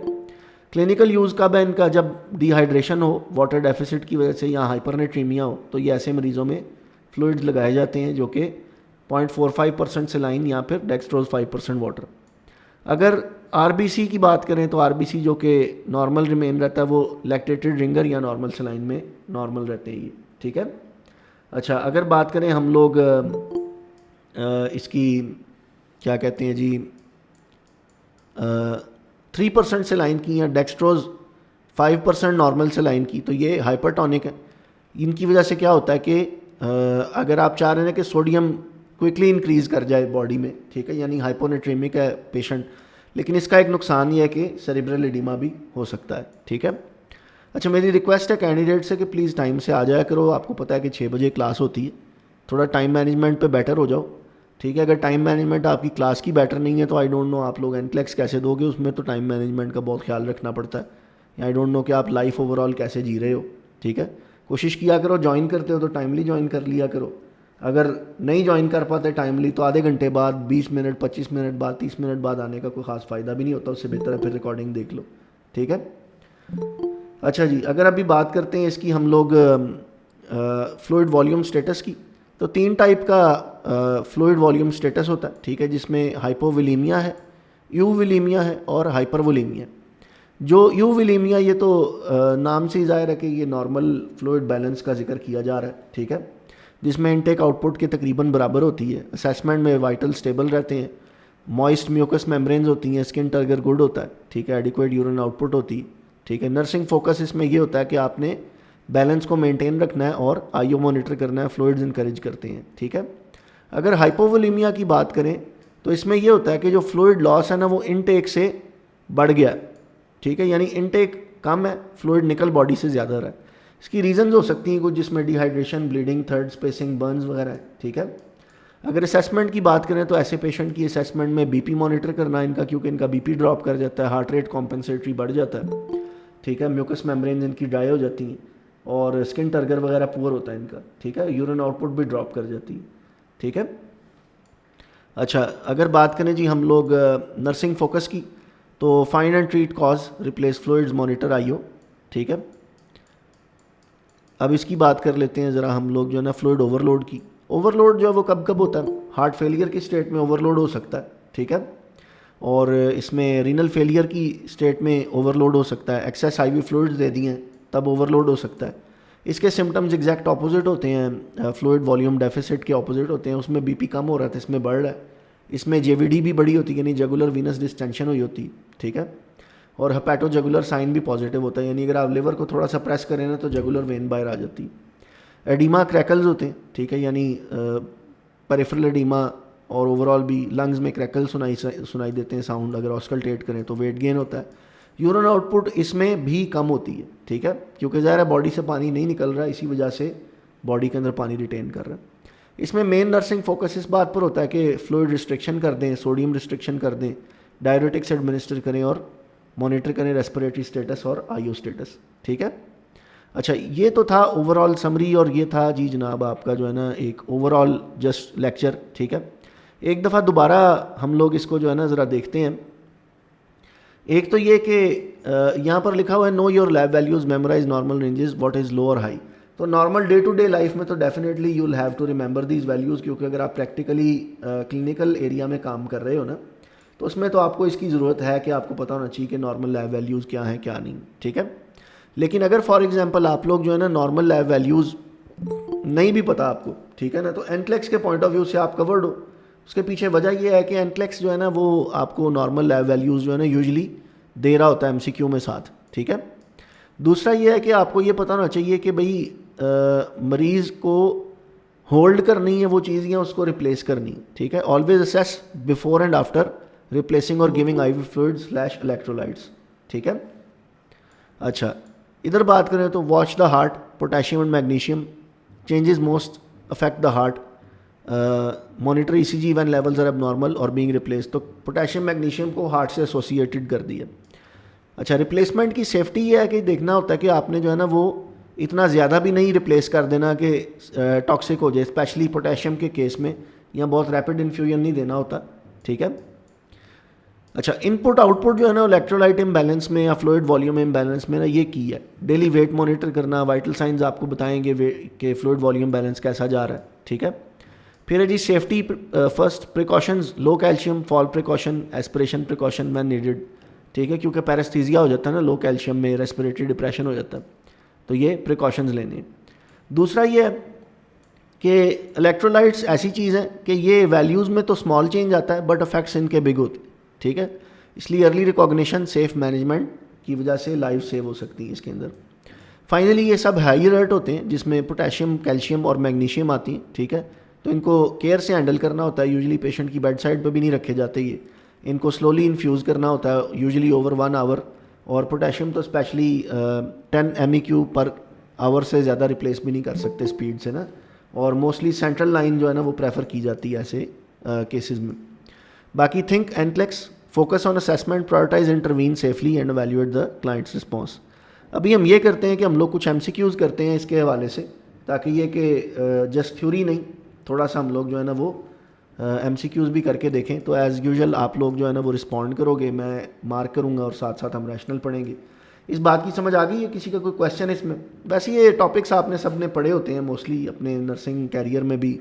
क्लिनिकल यूज़ कब है इनका? जब डिहाइड्रेशन हो, वाटर डेफिसिट की वजह से या हाइपरनेट्रीमिया हो, तो ये ऐसे मरीज़ों में फ्लूइड्स लगाए जाते हैं जो कि 0.45% सेलाइन या फिर डेक्सट्रोज 5% वाटर। अगर आरबीसी की बात करें तो आरबीसी जो कि नॉर्मल रिमेन रहता है वो लैक्टेटेड रिंगर या नॉर्मल सेलाइन में नॉर्मल रहते हैं ये, ठीक है। अच्छा, अगर बात करें हम लोग इसकी क्या कहते हैं जी 3% सेलाइन की या डेक्सट्रोज 5% नॉर्मल सेलाइन की, तो ये हाइपरटॉनिक है। इनकी वजह से क्या होता है कि अगर आप चाह रहे हैं कि सोडियम क्विकली इंक्रीज़ कर जाए बॉडी में, ठीक है, यानी हाइपोनेट्रीमिक है पेशेंट, लेकिन इसका एक नुकसान ये है कि सेरिब्रल एडिमा भी हो सकता है, ठीक है। अच्छा, मेरी रिक्वेस्ट है कैंडिडेट से कि प्लीज़ टाइम से आ जाया करो। आपको पता है कि 6 बजे क्लास होती है, थोड़ा टाइम मैनेजमेंट पे बेटर हो जाओ, ठीक है। अगर टाइम मैनेजमेंट आपकी क्लास की बेटर नहीं है तो आई डोंट नो आप लोग एनक्लेक्स कैसे दोगे, उसमें तो टाइम मैनेजमेंट का बहुत ख्याल रखना पड़ता है। आई डोंट नो कि आप लाइफ ओवरऑल कैसे जी रहे हो, ठीक है। कोशिश किया करो, ज्वाइन करते हो तो टाइमली ज्वाइन कर लिया करो। अगर नहीं ज्वाइन कर पाते टाइमली तो आधे घंटे बाद, 20 मिनट, 25 मिनट बाद, 30 मिनट बाद आने का कोई ख़ास फ़ायदा भी नहीं होता, उससे बेहतर है फिर रिकॉर्डिंग देख लो, ठीक है। अच्छा जी, अगर अभी बात करते हैं इसकी हम लोग फ्लूइड वॉल्यूम स्टेटस की, तो 3 टाइप का फ्लूइड वॉल्यूम स्टेटस होता है, ठीक है, जिसमें हाइपोविलीमिया है, यूविलीमिया है और हाइपरवोलीमिया। जो यूविलीमिया ये तो नाम से ही ज़ाहिर है कि ये नॉर्मल फ्लूइड बैलेंस का जिक्र किया जा रहा है, ठीक है, जिसमें इनटेक आउटपुट के तकरीबन बराबर होती है। असेसमेंट में वाइटल स्टेबल रहते हैं, मॉइस्ट म्यूकस मेम्ब्रेन्स होती हैं, स्किन टर्गर गुड होता है, ठीक है, एडिक्वेट यूरिन आउटपुट होती है, ठीक है। नर्सिंग फोकस इसमें ये होता है कि आपने बैलेंस को मेंटेन रखना है और आईओ मॉनिटर करना है, फ्लूइड्स इनकरेज करते हैं, ठीक है। अगर हाइपोवोलीमिया की बात करें तो इसमें यह होता है कि जो फ्लूइड लॉस है ना वो इनटेक से बढ़ गया, ठीक है, यानी इनटेक कम है, फ्लूइड निकल बॉडी से ज़्यादा रहा है। इसकी रीजंस हो सकती हैं कुछ, जिसमें dehydration, bleeding, third spacing, Burns वगैरह है, ठीक है। अगर असेसमेंट की बात करें तो ऐसे पेशेंट की असेसमेंट में बीपी मॉनिटर करना इनका, क्योंकि इनका बीपी ड्रॉप कर जाता है, हार्ट रेट कॉम्पेंसेटरी बढ़ जाता है, ठीक है, म्यूकस मेम्ब्रेन इनकी ड्राई हो जाती हैं और स्किन टर्गर वगैरह पुअर होता है इनका, ठीक है, यूरिन आउटपुट भी ड्रॉप कर जाती है, ठीक है। अच्छा, अगर बात करें जी हम लोग नर्सिंग फोकस की, तो find and treat cause, replace fluids, monitor IO. ठीक है, अब इसकी बात कर लेते हैं ज़रा हम लोग जो है ना फ्लूइड ओवरलोड की। ओवरलोड जो है वो कब कब होता है? हार्ट फेलियर की स्टेट में ओवरलोड हो सकता है, ठीक है, और इसमें रीनल फेलियर की स्टेट में ओवरलोड हो सकता है, एक्सेस आईवी फ्लूइड्स दे दिए हैं तब ओवरलोड हो सकता है। इसके सिम्टम्स एग्जैक्ट ऑपोजिट होते हैं, फ्लूइड वॉल्यूम डेफिसिट के ऑपोजिट होते हैं। उसमें बीपी कम हो रहा था, इसमें बढ़ रहा है। इसमें जेवीडी भी बड़ी होती है, यानी जगुलर वीनस डिस्टेंशन हुई होती, ठीक है, और हेपेटोजगुलर साइन भी पॉजिटिव होता है, यानी अगर आप लिवर को थोड़ा सा प्रेस करें ना तो जगुलर वेन बाहर आ जाती। एडिमा क्रैकल्स होते हैं, ठीक है, यानी पेरिफेरल एडिमा, और ओवरऑल भी लंग्स में क्रैकल सुनाई देते हैं साउंड, अगर ऑस्कल्टेट करें तो वेट गेन होता है। यूरिन आउटपुट इसमें भी कम होती है, ठीक है, क्योंकि ज़ाहिर है बॉडी से पानी नहीं निकल रहा है, इसी वजह से बॉडी के अंदर पानी रिटेन कर रहा है। इसमें मेन नर्सिंग फोकस इस बात पर होता है कि फ्लूइड रिस्ट्रिक्शन कर दें, सोडियम रिस्ट्रिक्शन कर दें, डायरेटिक्स एडमिनिस्टर करें और मॉनिटर करें रेस्पिरेटरी स्टेटस और आईओ स्टेटस, ठीक है। अच्छा, ये तो था ओवरऑल समरी, और ये था जी जनाब आपका जो है ना एक ओवरऑल जस्ट लेक्चर, ठीक है। एक दफ़ा दोबारा हम लोग इसको जो है ना ज़रा देखते हैं। एक तो ये कि यहाँ पर लिखा हुआ है know your lab values, memorise normal ranges, what is low और हाई। तो normal day to day life में तो definitely you will have to remember these values, क्योंकि अगर आप प्रैक्टिकली क्लिनिकल एरिया में काम कर रहे हो ना, तो उसमें तो आपको इसकी ज़रूरत है कि आपको पता होना चाहिए कि नॉर्मल लैब वैल्यूज़ क्या हैं क्या नहीं, ठीक है। लेकिन अगर फॉर एग्जांपल आप लोग जो है ना नॉर्मल लैब वैल्यूज़ नहीं भी पता आपको, ठीक है ना, तो एनक्लेक्स के पॉइंट ऑफ व्यू से आप कवर्ड हो। उसके पीछे वजह यह है कि एनक्लेक्स जो है ना वो आपको नॉर्मल लैब वैल्यूज़ जो है ना यूजुअली दे रहा होता है एमसीक्यू में साथ, ठीक है। दूसरा ये है कि आपको ये पता होना चाहिए कि भाई मरीज़ को होल्ड करनी है वो चीज़ या उसको रिप्लेस करनी, ठीक है। Always assess before and after replacing और giving IV fluids slash electrolytes, ठीक है। अच्छा, इधर बात करें तो watch the heart, potassium and magnesium changes most affect the heart, monitor ECG when levels are abnormal और बीइंग रिप्लेस। तो पोटेशियम मैग्नीशियम को हार्ट से एसोसिएटेड कर दिया। अच्छा, रिप्लेसमेंट की सेफ्टी ये है कि देखना होता है कि आपने जो है ना वो इतना ज़्यादा भी नहीं रिप्लेस कर देना कि टॉक्सिक हो जाए, स्पेशली पोटेशियम के केस में, या बहुत रैपिड इन्फ्यूजन नहीं देना होता, ठीक है। अच्छा, इनपुट आउटपुट जो है ना इलेक्ट्रोलाइट इम्बैलेंस में या फ्लूइड वॉल्यूम इम्बैलेंस में ना ये की है। डेली वेट मॉनिटर करना, वाइटल साइंस आपको बताएंगे कि फ्लूइड वॉल्यूम बैलेंस कैसा जा रहा है, ठीक है। फिर है जी safety first precautions, low calcium, fall precaution, aspiration precaution when needed, ठीक है, क्योंकि पैरास्थीजिया हो जाता है ना लो कैल्शियम में, रेस्पिरेटरी डिप्रेशन हो जाता है, तो ये प्रिकॉशंस लेने हैं। दूसरा ये है कि इलेक्ट्रोलाइट्स ऐसी चीज़ है कि ये वैल्यूज़ में तो स्मॉल चेंज आता है बट अफेक्ट्स इनके बिग होते हैं, ठीक है। इसलिए अर्ली रिकॉग्निशन, सेफ मैनेजमेंट की वजह से लाइफ सेव हो सकती है इसके अंदर। फाइनली ये सब हाई अलर्ट होते हैं जिसमें पोटेशियम, कैल्शियम और मैग्नीशियम आती हैं, ठीक है। तो इनको केयर से हैंडल करना होता है, यूजुअली पेशेंट की बेड साइड पर भी नहीं रखे जाते ये, इनको स्लोली इन्फ्यूज़ करना होता है, यूजुअली ओवर 1 आवर। और पोटेशियम तो स्पेशली 10 MEQ पर आवर से ज़्यादा रिप्लेस भी नहीं कर सकते स्पीड से ना, और मोस्टली सेंट्रल लाइन जो है ना वो प्रेफर की जाती है ऐसे केसेस में। बाकी think NCLEX, focus on assessment, prioritise, intervene safely and evaluate the client's response. अभी हम ये करते हैं कि हम लोग कुछ MCQs करते हैं इसके हवाले से, ताकि ये कि जस्ट थ्योरी नहीं, थोड़ा सा हम लोग जो है ना वो MCQs भी करके देखें। तो एज़ यूजुअल आप लोग जो है ना वो रिस्पॉन्ड करोगे, मैं मार्क करूँगा और साथ साथ हम रैशनल पढ़ेंगे। इस बात की समझ आ गई है? किसी का कोई क्वेश्चन इसमें? वैसे ये टॉपिक्स आपने सब ने पढ़े होते हैं मोस्टली अपने नर्सिंग कैरियर में भी,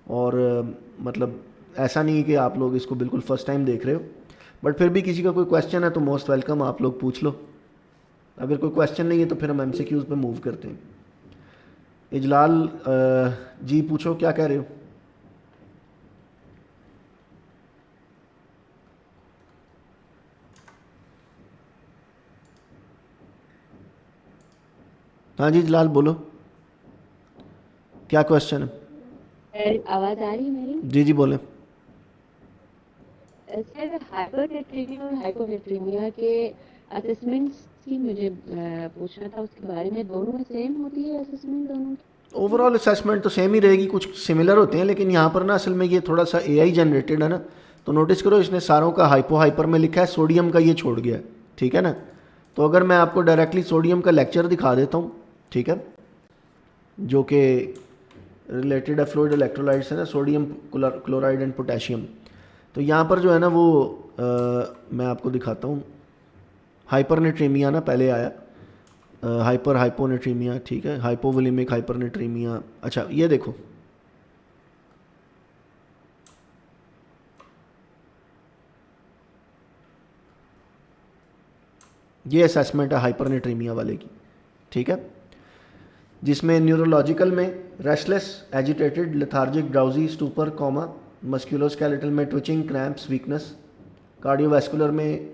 और मतलब ऐसा नहीं है कि आप लोग इसको बिल्कुल फ़र्स्ट टाइम देख रहे हो, बट फिर भी किसी का कोई क्वेश्चन है तो मोस्ट वेलकम, आप लोग पूछ लो। अगर कोई क्वेश्चन नहीं है तो फिर हम MCQs पे मूव करते हैं। इजलाल जी पूछो, क्या कह रहे हो? हाँ जी इजलाल बोलो, क्या क्वेश्चन है? आवाज आ रही है मेरी? जी जी बोलें। सर, हाइपरनेट्रीमिया और हाइपोनेट्रीमिया के असेसमेंट्स की मुझे पूछना था उसके बारे में। दोनों में सेम होती है असेसमेंट दोनों की? ओवरऑल असेसमेंट तो सेम ही रहेगी, कुछ सिमिलर होते हैं, लेकिन यहाँ पर ना असल में ये थोड़ा सा AI जनरेटेड है ना, तो नोटिस करो इसने सारों का हाइपर में लिखा है, सोडियम का ये छोड़ गया है, ठीक है ना। तो अगर मैं आपको डायरेक्टली सोडियम का लेक्चर दिखा देता हूँ, ठीक है, जो कि रिलेटेड है फ्लूइड इलेक्ट्रोलाइट्स है ना, सोडियम क्लोराइड एंड पोटेशियम। तो यहाँ पर जो है ना वो मैं आपको दिखाता हूँ। हाइपरनेट्रीमिया ना पहले आया, हाइपर हाइपोनेट्रीमिया, ठीक है, हाइपोवोलिमिक हाइपरनेट्रीमिया। अच्छा ये देखो, ये असेसमेंट है हाइपरनेट्रीमिया वाले की, ठीक है, जिसमें न्यूरोलॉजिकल में restless, agitated, lethargic, drowsy, stupor, comma, musculoskeletal में ट्विचिंग, क्रैम्प्स, वीकनेस, कार्डियोवैस्कुलर में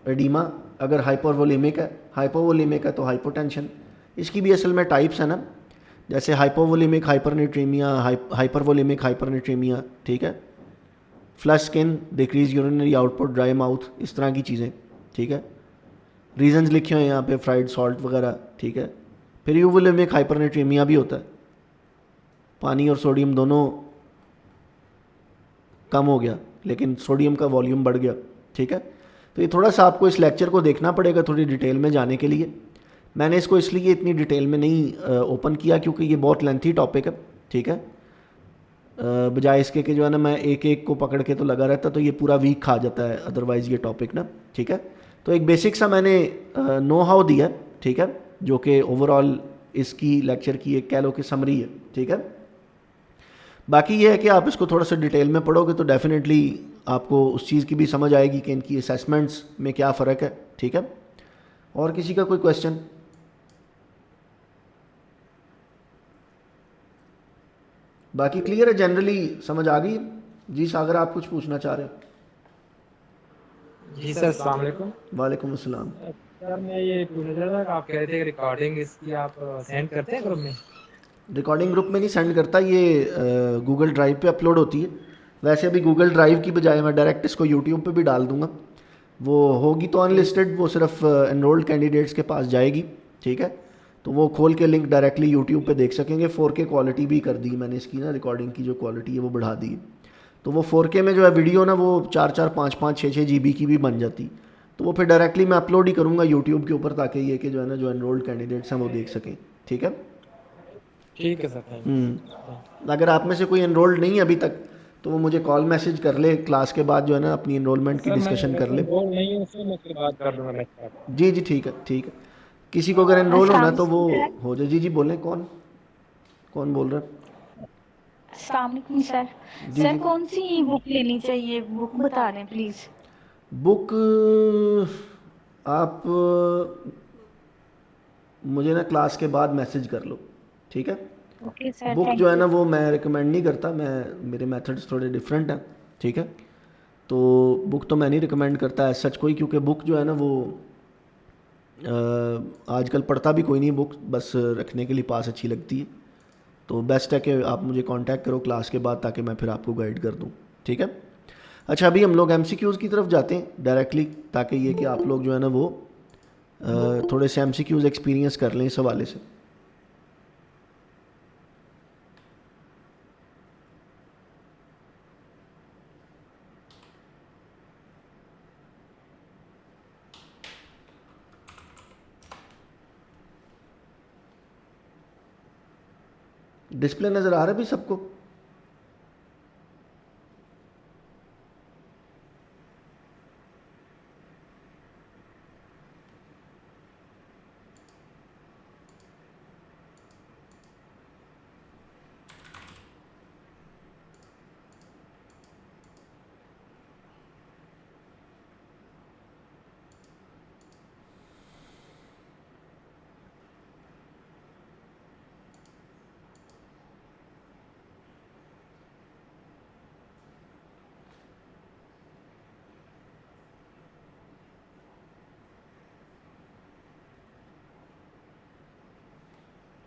एडीमा, अगर हाइपोवोलिमिक है तो हाइपोटेंशन। इसकी भी असल में टाइप्स है ना, जैसे हाइपोवोलिमिक हाइपरनेट्रीमिया, हाइपरवोलिमिक हाइपरनेट्रीमिया, ठीक है, flush skin, decrease urinary output, dry mouth, इस तरह की चीज़ें, ठीक है। रीजंस लिखे हुए हैं यहाँ पे, फ्राइड सॉल्ट वगैरह, ठीक है। फिर यूवोलिमिक हाइपरनेट्रीमिया भी होता है, पानी और सोडियम दोनों कम हो गया लेकिन सोडियम का वॉल्यूम बढ़ गया, ठीक है। तो ये थोड़ा सा आपको इस लेक्चर को देखना पड़ेगा थोड़ी डिटेल में जाने के लिए। मैंने इसको इसलिए इतनी डिटेल में नहीं ओपन किया क्योंकि ये बहुत लेंथी टॉपिक है, ठीक है। बजाय इसके कि जो है ना मैं एक एक को पकड़ के तो लगा रहता तो ये पूरा वीक खा जाता है अदरवाइज़ ये टॉपिक ना, ठीक है। तो एक बेसिक सा मैंने नो हाउ दिया, ठीक है, जो कि ओवरऑल इसकी लेक्चर की एक कह लो कि समरी है, ठीक है। बाकी ये है कि आप इसको थोड़ा सा डिटेल में पढ़ोगे तो डेफिनेटली आपको उस चीज़ की भी समझ आएगी कि इनकी असेसमेंट्स में क्या फ़र्क है, ठीक है। और किसी का कोई क्वेश्चन? बाकी क्लियर है, जनरली समझ आ गई? जी सागर, आप कुछ पूछना चाह रहे हो? जी सर, अस्सलाम वालेकुम। वालेकुम अस्सलाम। सर मैं ये पूछना चाह रहा था, आप कह रहे थे कि रिकॉर्डिंग इसकी आप सेंड करते हैं ग्रुप में? रिकॉर्डिंग ग्रुप में नहीं सेंड करता, ये गूगल ड्राइव पे अपलोड होती है। वैसे अभी गूगल ड्राइव की बजाय मैं डायरेक्ट इसको यूट्यूब पे भी डाल दूंगा। वो होगी तो अनलिस्टेड, वो सिर्फ एनरोल्ड कैंडिडेट्स के पास जाएगी, ठीक है। तो वो खोल के लिंक डायरेक्टली यूट्यूब पे देख सकेंगे। 4K क्वालिटी भी कर दी मैंने इसकी ना, रिकॉर्डिंग की जो क्वालिटी है वो बढ़ा दी है। तो वो 4K में जो है वीडियो ना वो 4-4, 5-5, 6-6 GB की भी बन जाती। तो वो फिर डायरेक्टली मैं अपलोड ही करूँगा यूट्यूब के ऊपर, ताकि ये कि जो है ना जो एनरोल्ड कैंडिडेट्स हैं वो देख सकें, ठीक है। ठीक है सर, थैंक अगर आप में से कोई एनरोल्ड नहीं है अभी तक तो वो मुझे कॉल मैसेज कर ले, क्लास के बाद जो है ना अपनी यू। एनरोलमेंट की सर मैं डिस्कशन कर वैसे ले। बोल नहीं हूँ, उससे मैं उसके बाद कर दूंगा नेक्स्ट आप। जी जी, ठीक है, ठीक है। किसी को अगर एनरोल होना है अस्सलाम तो वो सर। हो जाए। जी जी बोलें, कौन कौन बोल रहा है? अस्सलाम वालेकुम सर। जी सर जी। कौन सी बुक लेनी चाहिए, बुक बता दें प्लीज़। बुक आप मुझे ना क्लास के बाद मैसेज कर लो, ठीक है। ओके सर, बुक जो थैंक है यू। ना वो मैं रिकमेंड नहीं करता, मैं मेरे मेथड्स थोड़े डिफरेंट हैं, ठीक है। तो बुक तो मैं नहीं रिकमेंड करता है सच कोई, क्योंकि बुक जो है ना वो आजकल पढ़ता भी कोई नहीं बुक, बस रखने के लिए पास अच्छी लगती है। तो बेस्ट है कि आप मुझे कांटेक्ट करो क्लास के बाद, ताकि मैं फिर आपको गाइड कर दूँ, ठीक है। अच्छा अभी हम लोग MCQs की तरफ जाते हैं डायरेक्टली, ताकि ये कि आप लोग जो है ना वो थोड़े से MCQs एक्सपीरियंस कर लें इस हवाले से। डिस्प्ले नज़र आ रहा है भी सबको?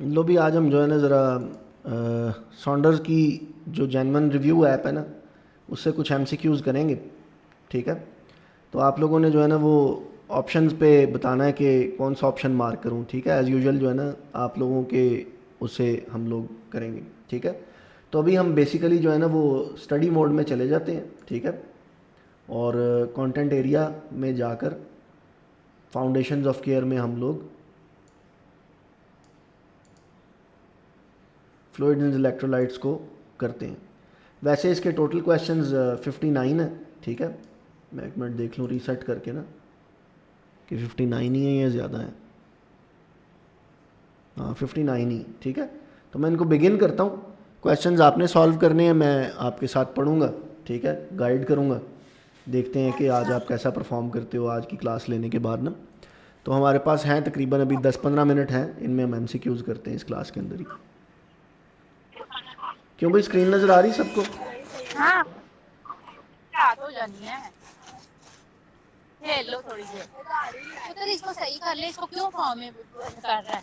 लो भी, आज हम जो है ना ज़रा सॉन्डर्स की जो जेन्युइन रिव्यू ऐप है ना उससे कुछ MCQs करेंगे, ठीक है। तो आप लोगों ने जो है ना वो ऑप्शंस पे बताना है कि कौन सा ऑप्शन मार्क करूं, ठीक है। एज़ यूजुअल जो है ना आप लोगों के उससे हम लोग करेंगे, ठीक है। तो अभी हम बेसिकली जो है ना वो स्टडी मोड में चले जाते हैं, ठीक है। और कंटेंट एरिया में जाकर फाउंडेशंस ऑफ केयर में हम लोग फ्लूइड्स एंड इलेक्ट्रोलाइट्स को करते हैं। वैसे इसके टोटल क्वेश्चंस 59 है, ठीक है। मैं एक मिनट देख लूँ रीसेट करके ना कि 59 ही है या ज़्यादा है। हाँ 59 ही, ठीक है। तो मैं इनको बिगिन करता हूँ। क्वेश्चंस आपने सॉल्व करने हैं, मैं आपके साथ पढ़ूँगा, ठीक है, गाइड करूँगा। देखते हैं कि आज आप कैसा परफॉर्म करते हो आज की क्लास लेने के बाद ना। तो हमारे पास हैं तकरीबन अभी 10-15 मिनट हैं, इनमें हम MCQs करते हैं इस क्लास के अंदर ही। क्यों भाई, स्क्रीन नज़र आ रही सबको? हाँ रात हो जानी है, खेल लो थोड़ी देर। पुत्र इसको सही कर ले, इसको क्यों फॉर्म में कर रहा है,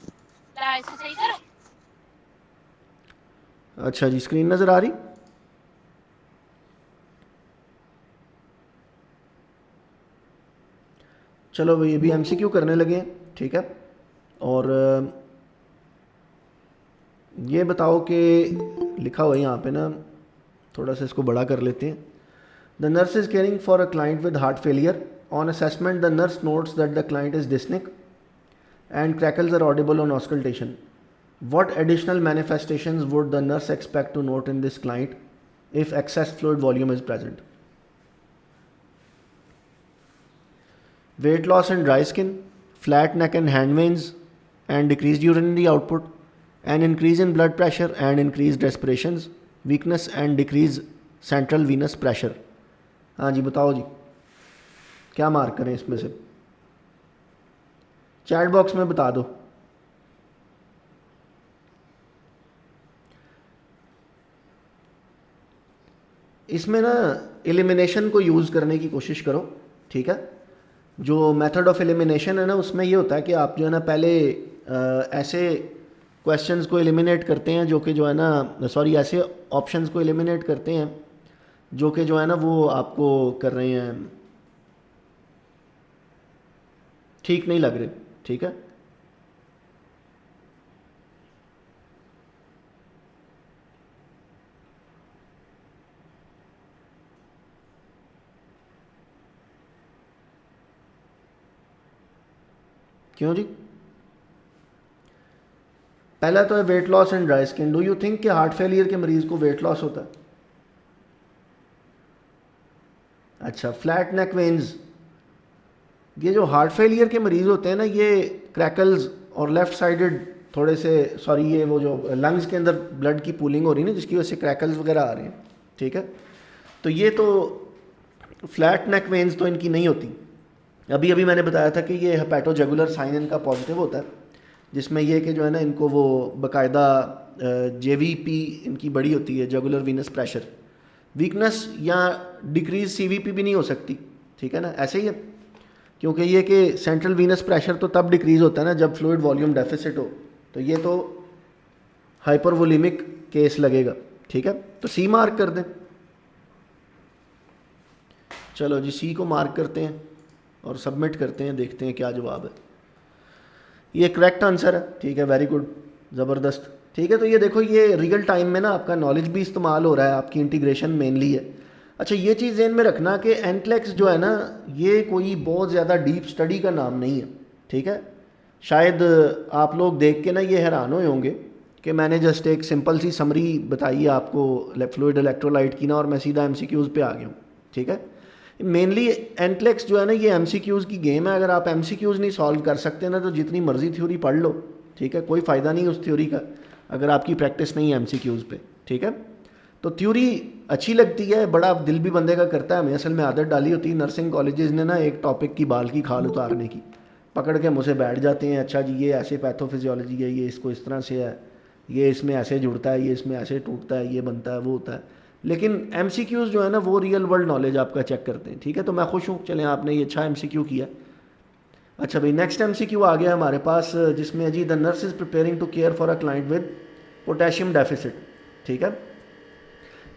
ला इसको सही करो। अच्छा जी, स्क्रीन नज़र आ रही? चलो भाई अभी MCQ करने लगे हैं, ठीक है। और ये बताओ कि लिखा हुआ है यहाँ पे ना, थोड़ा सा इसको बड़ा कर लेते हैं। The nurse is caring for a client with heart failure. On assessment the nurse notes that the client is dyspnoeic and crackles are audible on auscultation. What additional manifestations would the nurse expect to note in this client if excess fluid volume is present? Weight loss and dry skin, flat neck and hand veins, and decreased urinary output, an increase in blood pressure and increased respirations, weakness and decreased central venous pressure. हाँ जी बताओ जी, क्या mark करें इसमें से? Chat box में बता दो। इसमें ना एलिमिनेशन को यूज़ करने की कोशिश करो, ठीक है। जो मेथड ऑफ एलिमिनेशन है ना, उसमें ये होता है कि आप जो है ना पहले ऐसे क्वेश्चंस को एलिमिनेट करते हैं जो कि जो है ना, सॉरी, ऐसे ऑप्शंस को एलिमिनेट करते हैं जो कि जो है ना वो आपको कर रहे हैं ठीक नहीं लग रहे, ठीक है। क्यों जी? पहला तो है weight loss and dry skin. Do you think कि हार्ट फेलियर के मरीज को वेट लॉस होता है? अच्छा, फ्लैट नेक वेन्स, ये जो हार्ट फेलियर के मरीज़ होते हैं ना, ये क्रैकल्स और लेफ़्ट साइडेड थोड़े से, सॉरी, ये वो जो लंग्स के अंदर ब्लड की पूलिंग हो रही है ना, जिसकी वजह से क्रैकल्स वगैरह आ रहे हैं, ठीक है। तो ये तो फ्लैट नेक वेन्स तो इनकी नहीं होती। अभी अभी मैंने बताया था कि ये हेपेटोजुगुलर साइन इनका पॉजिटिव होता है, जिसमें ये कि जो है ना इनको वो बाकायदा JVP इनकी बड़ी होती है, जुगुलर वीनस प्रेशर। वीकनेस या डिक्रीज CVP भी नहीं हो सकती, ठीक है ना, ऐसे ही है। क्योंकि ये कि सेंट्रल वीनस प्रेशर तो तब डिक्रीज़ होता है ना जब फ्लूइड वॉल्यूम डेफिसिट हो, तो ये तो हाइपरवोलीमिक केस लगेगा, ठीक है। तो C मार्क कर दें। चलो जी, C को मार्क करते हैं और सबमिट करते हैं, देखते हैं क्या जवाब है। ये करेक्ट आंसर है, ठीक है, वेरी गुड, ज़बरदस्त, ठीक है। तो ये देखो, ये रियल टाइम में ना आपका नॉलेज भी इस्तेमाल हो रहा है, आपकी इंटीग्रेशन मेनली है। अच्छा, ये चीज़ ज़हन में रखना कि NCLEX जो है ना, ये कोई बहुत ज़्यादा डीप स्टडी का नाम नहीं है, ठीक है। शायद आप लोग देख के ना ये हैरान हुए होंगे कि मैंने जस्ट एक सिंपल सी समरी बताई है आपको फ्लूइड इलेक्ट्रोलाइट की ना, और मैं सीधा MCQs पे आ गया हूँ, ठीक है। मेनली NCLEX जो है ना, ये MCQs की गेम है। अगर आप MCQs नहीं सॉल्व कर सकते ना, तो जितनी मर्जी थ्योरी पढ़ लो, ठीक है, कोई फ़ायदा नहीं उस थ्योरी का अगर आपकी प्रैक्टिस नहीं है MCQs पे, ठीक है। तो थ्योरी अच्छी लगती है, बड़ा दिल भी बंदे का करता है। हमें असल में आदत डाली होती है नर्सिंग कॉलेजेस ने ना, एक टॉपिक की बाल की खाल उतारने की, पकड़ के मुझसे बैठ जाते हैं, अच्छा जी ये ऐसे पैथोफिजियोलॉजी है, ये इसको इस तरह से है, ये इसमें ऐसे जुड़ता है, ये इसमें ऐसे टूटता है, ये बनता है, वो होता है। लेकिन MCQs जो है ना, वो रियल वर्ल्ड नॉलेज आपका चेक करते हैं, ठीक है। तो मैं खुश हूँ, चलें, आपने ये अच्छा MCQ किया। अच्छा भाई, नेक्स्ट MCQ आ गया हमारे पास, जिसमें जी the nurse is preparing to care for a client with potassium deficit, ठीक है।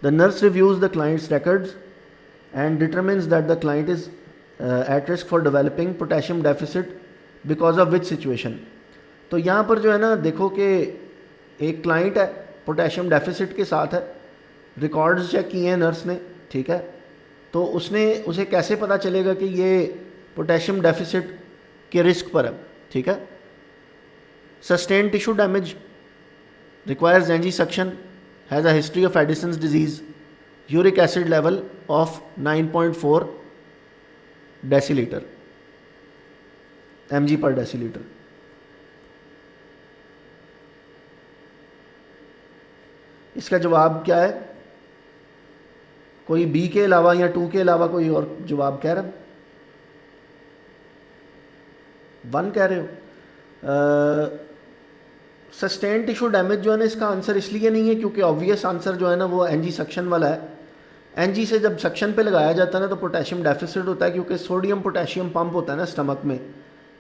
The nurse reviews the client's records and determines that the client is at risk for developing potassium deficit because of which situation. तो यहाँ पर जो है ना, देखो कि एक क्लाइंट है, पोटेशियम डेफिसिट के साथ है, रिकॉर्ड्स चेक किए हैं नर्स ने, ठीक है। तो उसे कैसे पता चलेगा कि ये पोटेशियम डेफिसिट के रिस्क पर है, ठीक है। Sustain tissue damage, requires NG suction, has a history of Addison's disease, uric acid level of 9.4 decilitre mg पर डेसीलीटर। इसका जवाब क्या है? कोई बी के अलावा या 2 के अलावा कोई और जवाब कह रहा? 1 कह रहे हो? सस्टेन टिश्यू डैमेज जो है ना, इसका आंसर इसलिए नहीं है क्योंकि ऑब्वियस आंसर जो है ना वो एनजी सक्शन वाला है। एनजी से जब सक्शन पे लगाया जाता है ना तो पोटेशियम डेफिसिट होता है, क्योंकि सोडियम पोटेशियम पंप होता है ना स्टमक में,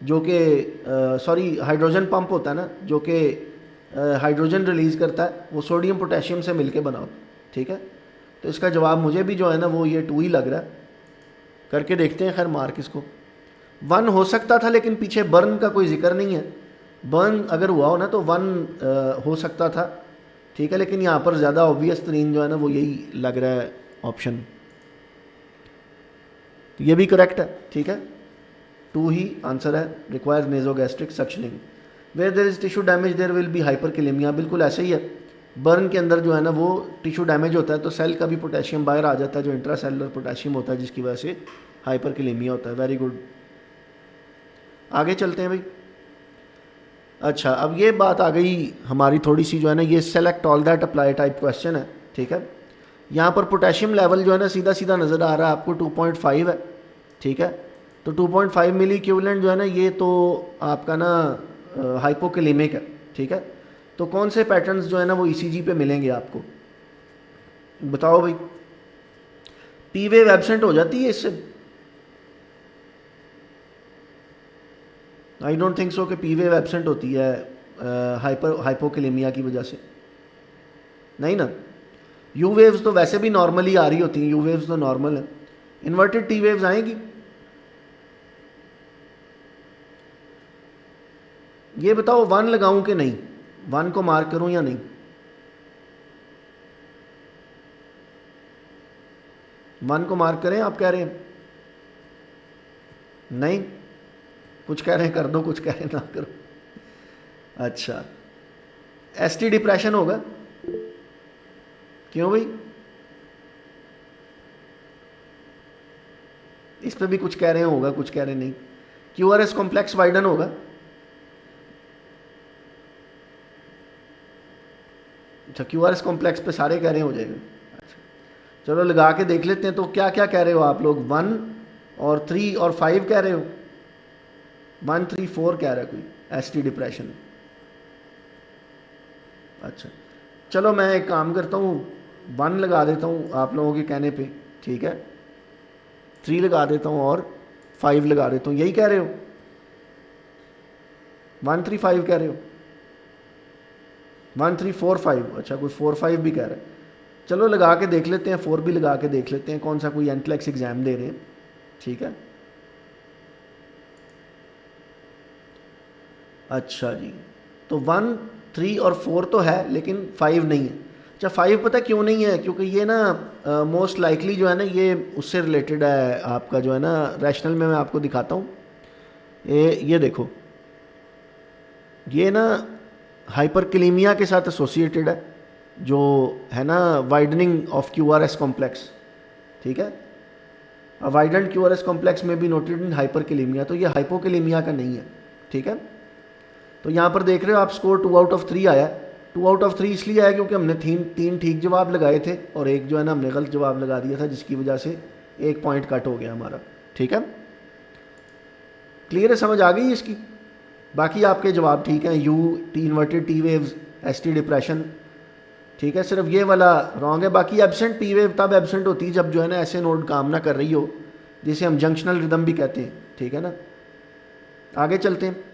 जो कि हाइड्रोजन पंप होता है ना, जो कि हाइड्रोजन रिलीज़ करता है, वो सोडियम पोटेशियम से मिलके बना होता है। ठीक है, तो इसका जवाब मुझे भी जो है ना वो ये 2 ही लग रहा है। करके देखते हैं। खैर मार्क इसको 1 हो सकता था, लेकिन पीछे बर्न का कोई जिक्र नहीं है। बर्न अगर हुआ हो ना तो 1 हो सकता था। ठीक है, लेकिन यहाँ पर ज़्यादा ऑब्वियस तरीन जो है ना वो यही लग रहा है ऑप्शन। तो ये भी करेक्ट है। ठीक है, 2 ही आंसर है। Requires nasogastric suctioning. Where there is tissue damage there will be hyperkalaemia. बिल्कुल ऐसे ही है। बर्न के अंदर जो है ना वो टिश्यू डैमेज होता है तो सेल का भी पोटेशियम बाहर आ जाता है, जो इंट्रासेलुलर पोटेशियम होता है, जिसकी वजह से हाइपरकैलेमिया होता है। Very good. आगे चलते हैं भाई। अच्छा, अब ये बात आ गई हमारी थोड़ी सी जो है ना, ये select all that apply type question है। ठीक है, यहाँ पर पोटेशियम लेवल जो है ना सीधा सीधा नज़र आ रहा है आपको 2.5 है। ठीक है, तो 2.5 मिली इक्विवेलेंट जो है ना ये तो आपका ना हाइपोकैलेमिक है। ठीक है, तो कौन से पैटर्न्स जो है ना वो ईसीजी पे मिलेंगे आपको, बताओ भाई। पी वेव एब्सेंट हो जाती है इससे? आई डोंट थिंक सो कि पी वेव एब्सेंट होती है हाइपोकैलेमिया की वजह से, नहीं ना। यू वेव्स तो वैसे भी नॉर्मली आ रही होती हैं, यू वेव्स तो नॉर्मल है। इन्वर्टेड टी वेव्स आएंगी? ये बताओ 1 लगाऊं कि नहीं, 1 को मार्क करूं या नहीं? 1 को मार्क करें आप कह रहे हैं? नहीं, कुछ कह रहे हैं कर दो, कुछ कह रहे हैं ना करो। अच्छा, एसटी डिप्रेशन होगा? क्यों भाई? इस पे भी कुछ कह रहे होगा, कुछ कह रहे नहीं। क्यूआरएस कॉम्प्लेक्स वाइडन होगा? अच्छा, क्यूआरएस कॉम्प्लेक्स पे सारे कह रहे हो जाएगा। अच्छा, चलो लगा के देख लेते हैं। तो क्या क्या कह रहे हो आप लोग? 1 और 3 और 5 कह रहे हो? 1 3 4 कह रहा है कोई एसटी डिप्रेशन। अच्छा, चलो मैं एक काम करता हूँ, 1 लगा देता हूँ आप लोगों के कहने पे। ठीक है, 3 लगा देता हूँ और 5 लगा देता हूँ। यही कह रहे हो? 1 3 5 कह रहे हो? 1 3 4 5। अच्छा, कोई 4 5 भी कह रहा है। चलो लगा के देख लेते हैं, 4 भी लगा के देख लेते हैं। कौन सा कोई एंट्लेक्स एग्जाम दे रहे हैं। ठीक है, अच्छा जी, तो 1 3 और 4 तो है लेकिन 5 नहीं है। अच्छा, 5 पता क्यों नहीं है? क्योंकि ये ना मोस्ट लाइकली जो है ना ये उससे रिलेटेड है आपका जो है ना रैशनल में। मैं आपको दिखाता हूँ, ये देखो, ये ना हाइपरकैलेमिया के साथ एसोसिएटेड है, जो है ना वाइडनिंग ऑफ क्यूआरएस कॉम्प्लेक्स। ठीक है, वाइडन क्यूआरएस कॉम्प्लेक्स में भी नोटेड इन हाइपरकैलेमिया, तो ये हाइपोकैलेमिया का नहीं है। ठीक है, तो यहाँ पर देख रहे हो आप स्कोर 2 आउट ऑफ 3 आया। 2 आउट ऑफ 3 इसलिए आया क्योंकि हमने 3 ठीक जवाब लगाए थे और एक जो है ना हमने गलत जवाब लगा दिया था, जिसकी वजह से 1 पॉइंट कट हो गया हमारा। ठीक है, क्लियर है? समझ आ गई इसकी? बाकी आपके जवाब ठीक हैं। U T inverted T waves, S T depression. ठीक है, सिर्फ ये वाला रॉन्ग है। बाकी एब्सेंट पी वेव तब एब्सेंट होती है जब जो है ना ऐसे नोड काम ना कर रही हो, जिसे हम जंक्शनल रिदम भी कहते हैं। ठीक है ना, आगे चलते हैं।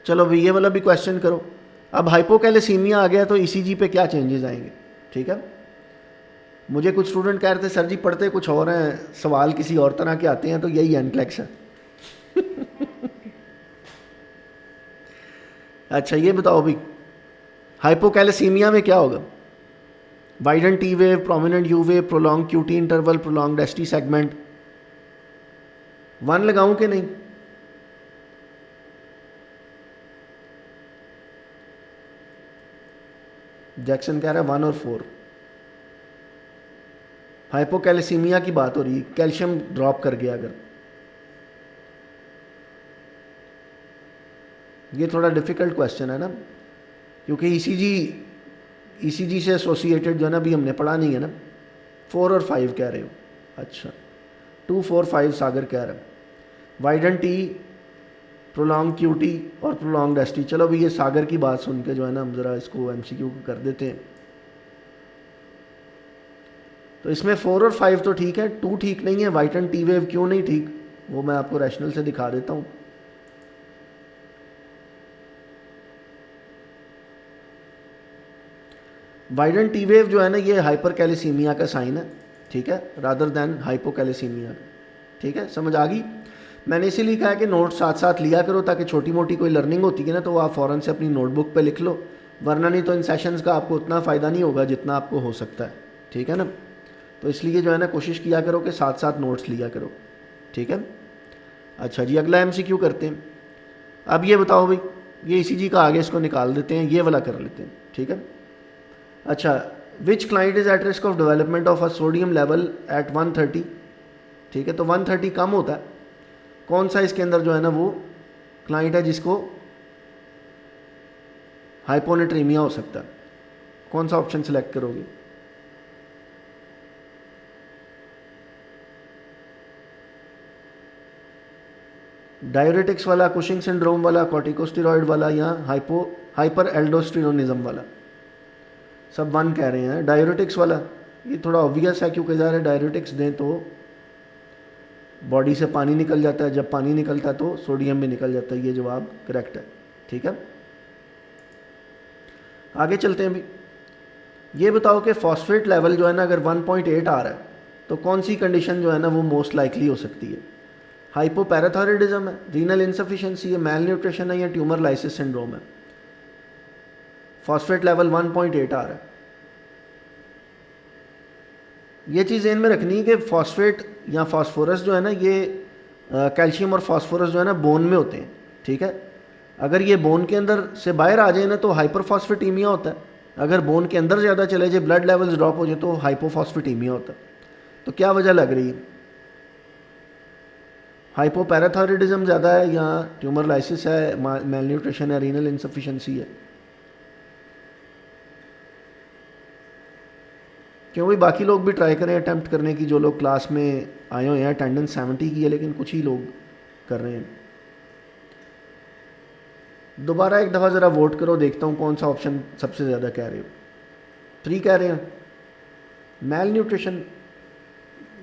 चलो भाई ये वाला भी क्वेश्चन करो। अब हाइपोकैलेसीमिया आ गया तो ईसीजी पे क्या चेंजेस आएंगे? ठीक है, मुझे कुछ स्टूडेंट कह रहे थे सर जी पढ़ते कुछ और हैं, सवाल किसी और तरह के आते हैं, तो यही एंट्लेक्स है। अच्छा, ये बताओ भाई हाइपोकैलेसीमिया में क्या होगा? Widen T wave, prominent you wave, prolong QT interval, prolong ST segment. 1 लगाऊं कि नहीं? जैक्सन कह रहा है 1 और 4। हाइपोकैल्सीमिया की बात हो रही है, कैल्शियम ड्रॉप कर गया अगर। ये थोड़ा डिफ़िकल्ट क्वेश्चन है ना, क्योंकि ईसीजी से एसोसिएटेड जो है ना अभी हमने पढ़ा नहीं है ना। 4 और 5 कह रहे हो, अच्छा 2, 4, 5 सागर कह रहा है। वाइडन टी, प्रोलॉन्ग क्यूटी और प्रोलॉन्ग एसटी। चलो भाई ये सागर की बात सुन के जो है ना हम ज़रा इसको एमसीक्यू कर देते हैं। तो इसमें 4 और 5 तो ठीक है, 2 ठीक नहीं है। वाइटन टी वेव क्यों नहीं ठीक, वो मैं आपको रैशनल से दिखा देता हूँ। वाइडन टी वेव जो है ना ये हाइपरकैल्सीमिया का साइन है, ठीक है, रादर देन हाइपोकैल्सीमिया। ठीक है, समझ आ गई। मैंने इसीलिए कहा कि नोट साथ साथ लिया करो, ताकि छोटी मोटी कोई लर्निंग होती है ना तो वो आप फ़ौरन से अपनी नोटबुक पे लिख लो, वरना नहीं तो इन सेशंस का आपको उतना फ़ायदा नहीं होगा जितना आपको हो सकता है। ठीक है ना, तो इसलिए जो है ना कोशिश किया करो कि साथ साथ नोट्स लिया करो। ठीक है, अच्छा जी अगला एमसीक्यू करते हैं। अब ये बताओ भाई, ये ईसीजी का आगे इसको निकाल देते हैं, ये वाला कर लेते हैं। ठीक है, अच्छा which client is at risk of development of a sodium level at 130। ठीक है, तो 130 कम होता है, कौन सा इसके अंदर जो है ना वो क्लाइंट है जिसको हाइपोनेट्रीमिया हो सकता है, कौन सा ऑप्शन सेलेक्ट करोगे? डायूरेटिक्स वाला, कुशिंग सिंड्रोम वाला, कॉर्टिकोस्टेरॉइड वाला, या हाइपर एल्डोस्टेरोनिज्म वाला? सब 1 कह रहे हैं। डायूरेटिक्स वाला ये थोड़ा ऑब्वियस है, क्योंकि ज़रा डायूरेटिक्स दें तो बॉडी से पानी निकल जाता है, जब पानी निकलता है तो सोडियम भी निकल जाता है। ये जवाब करेक्ट है। ठीक है, आगे चलते हैं भी। ये बताओ कि फॉस्फेट लेवल जो है ना अगर 1.8 आ रहा है तो कौन सी कंडीशन जो है ना वो मोस्ट लाइकली हो सकती है? हाइपोपैराथायरॉयडिज्म है, रीनल इनसफिशिएंसी है, मैल न्यूट्रिशन है, या ट्यूमर लाइसिस सिंड्रोम है? फॉस्फेट लेवल 1.8 आ रहा है। ये चीज़ ध्यान में रखनी है कि फॉस्फेट या फास्फोरस जो है ना ये कैल्शियम और फास्फोरस जो है ना बोन में होते हैं। ठीक है, अगर ये बोन के अंदर से बाहर आ जाए ना तो हाइपरफॉस्फेटीमिया होता है, अगर बोन के अंदर ज़्यादा चले जाए, ब्लड लेवल्स ड्रॉप हो जाए तो हाइपोफॉस्फेटीमिया होता है। तो क्या वजह लग रही है? हाइपोपैराथायरॉयडिज्म ज़्यादा है, या ट्यूमर लाइसिस है, मैल न्यूट्रिशन है, रीनल इनसफिशिएंसी है? क्यों भाई बाकी लोग भी ट्राई करें अटैम्प्ट करने की, जो लोग क्लास में आए हुए हैं। अटेंडेंस 70 की है लेकिन कुछ ही लोग कर रहे हैं। दोबारा एक दफ़ा ज़रा वोट करो, देखता हूँ कौन सा ऑप्शन सबसे ज़्यादा कह रहे हो। 3 कह रहे हैं मैल न्यूट्रिशन।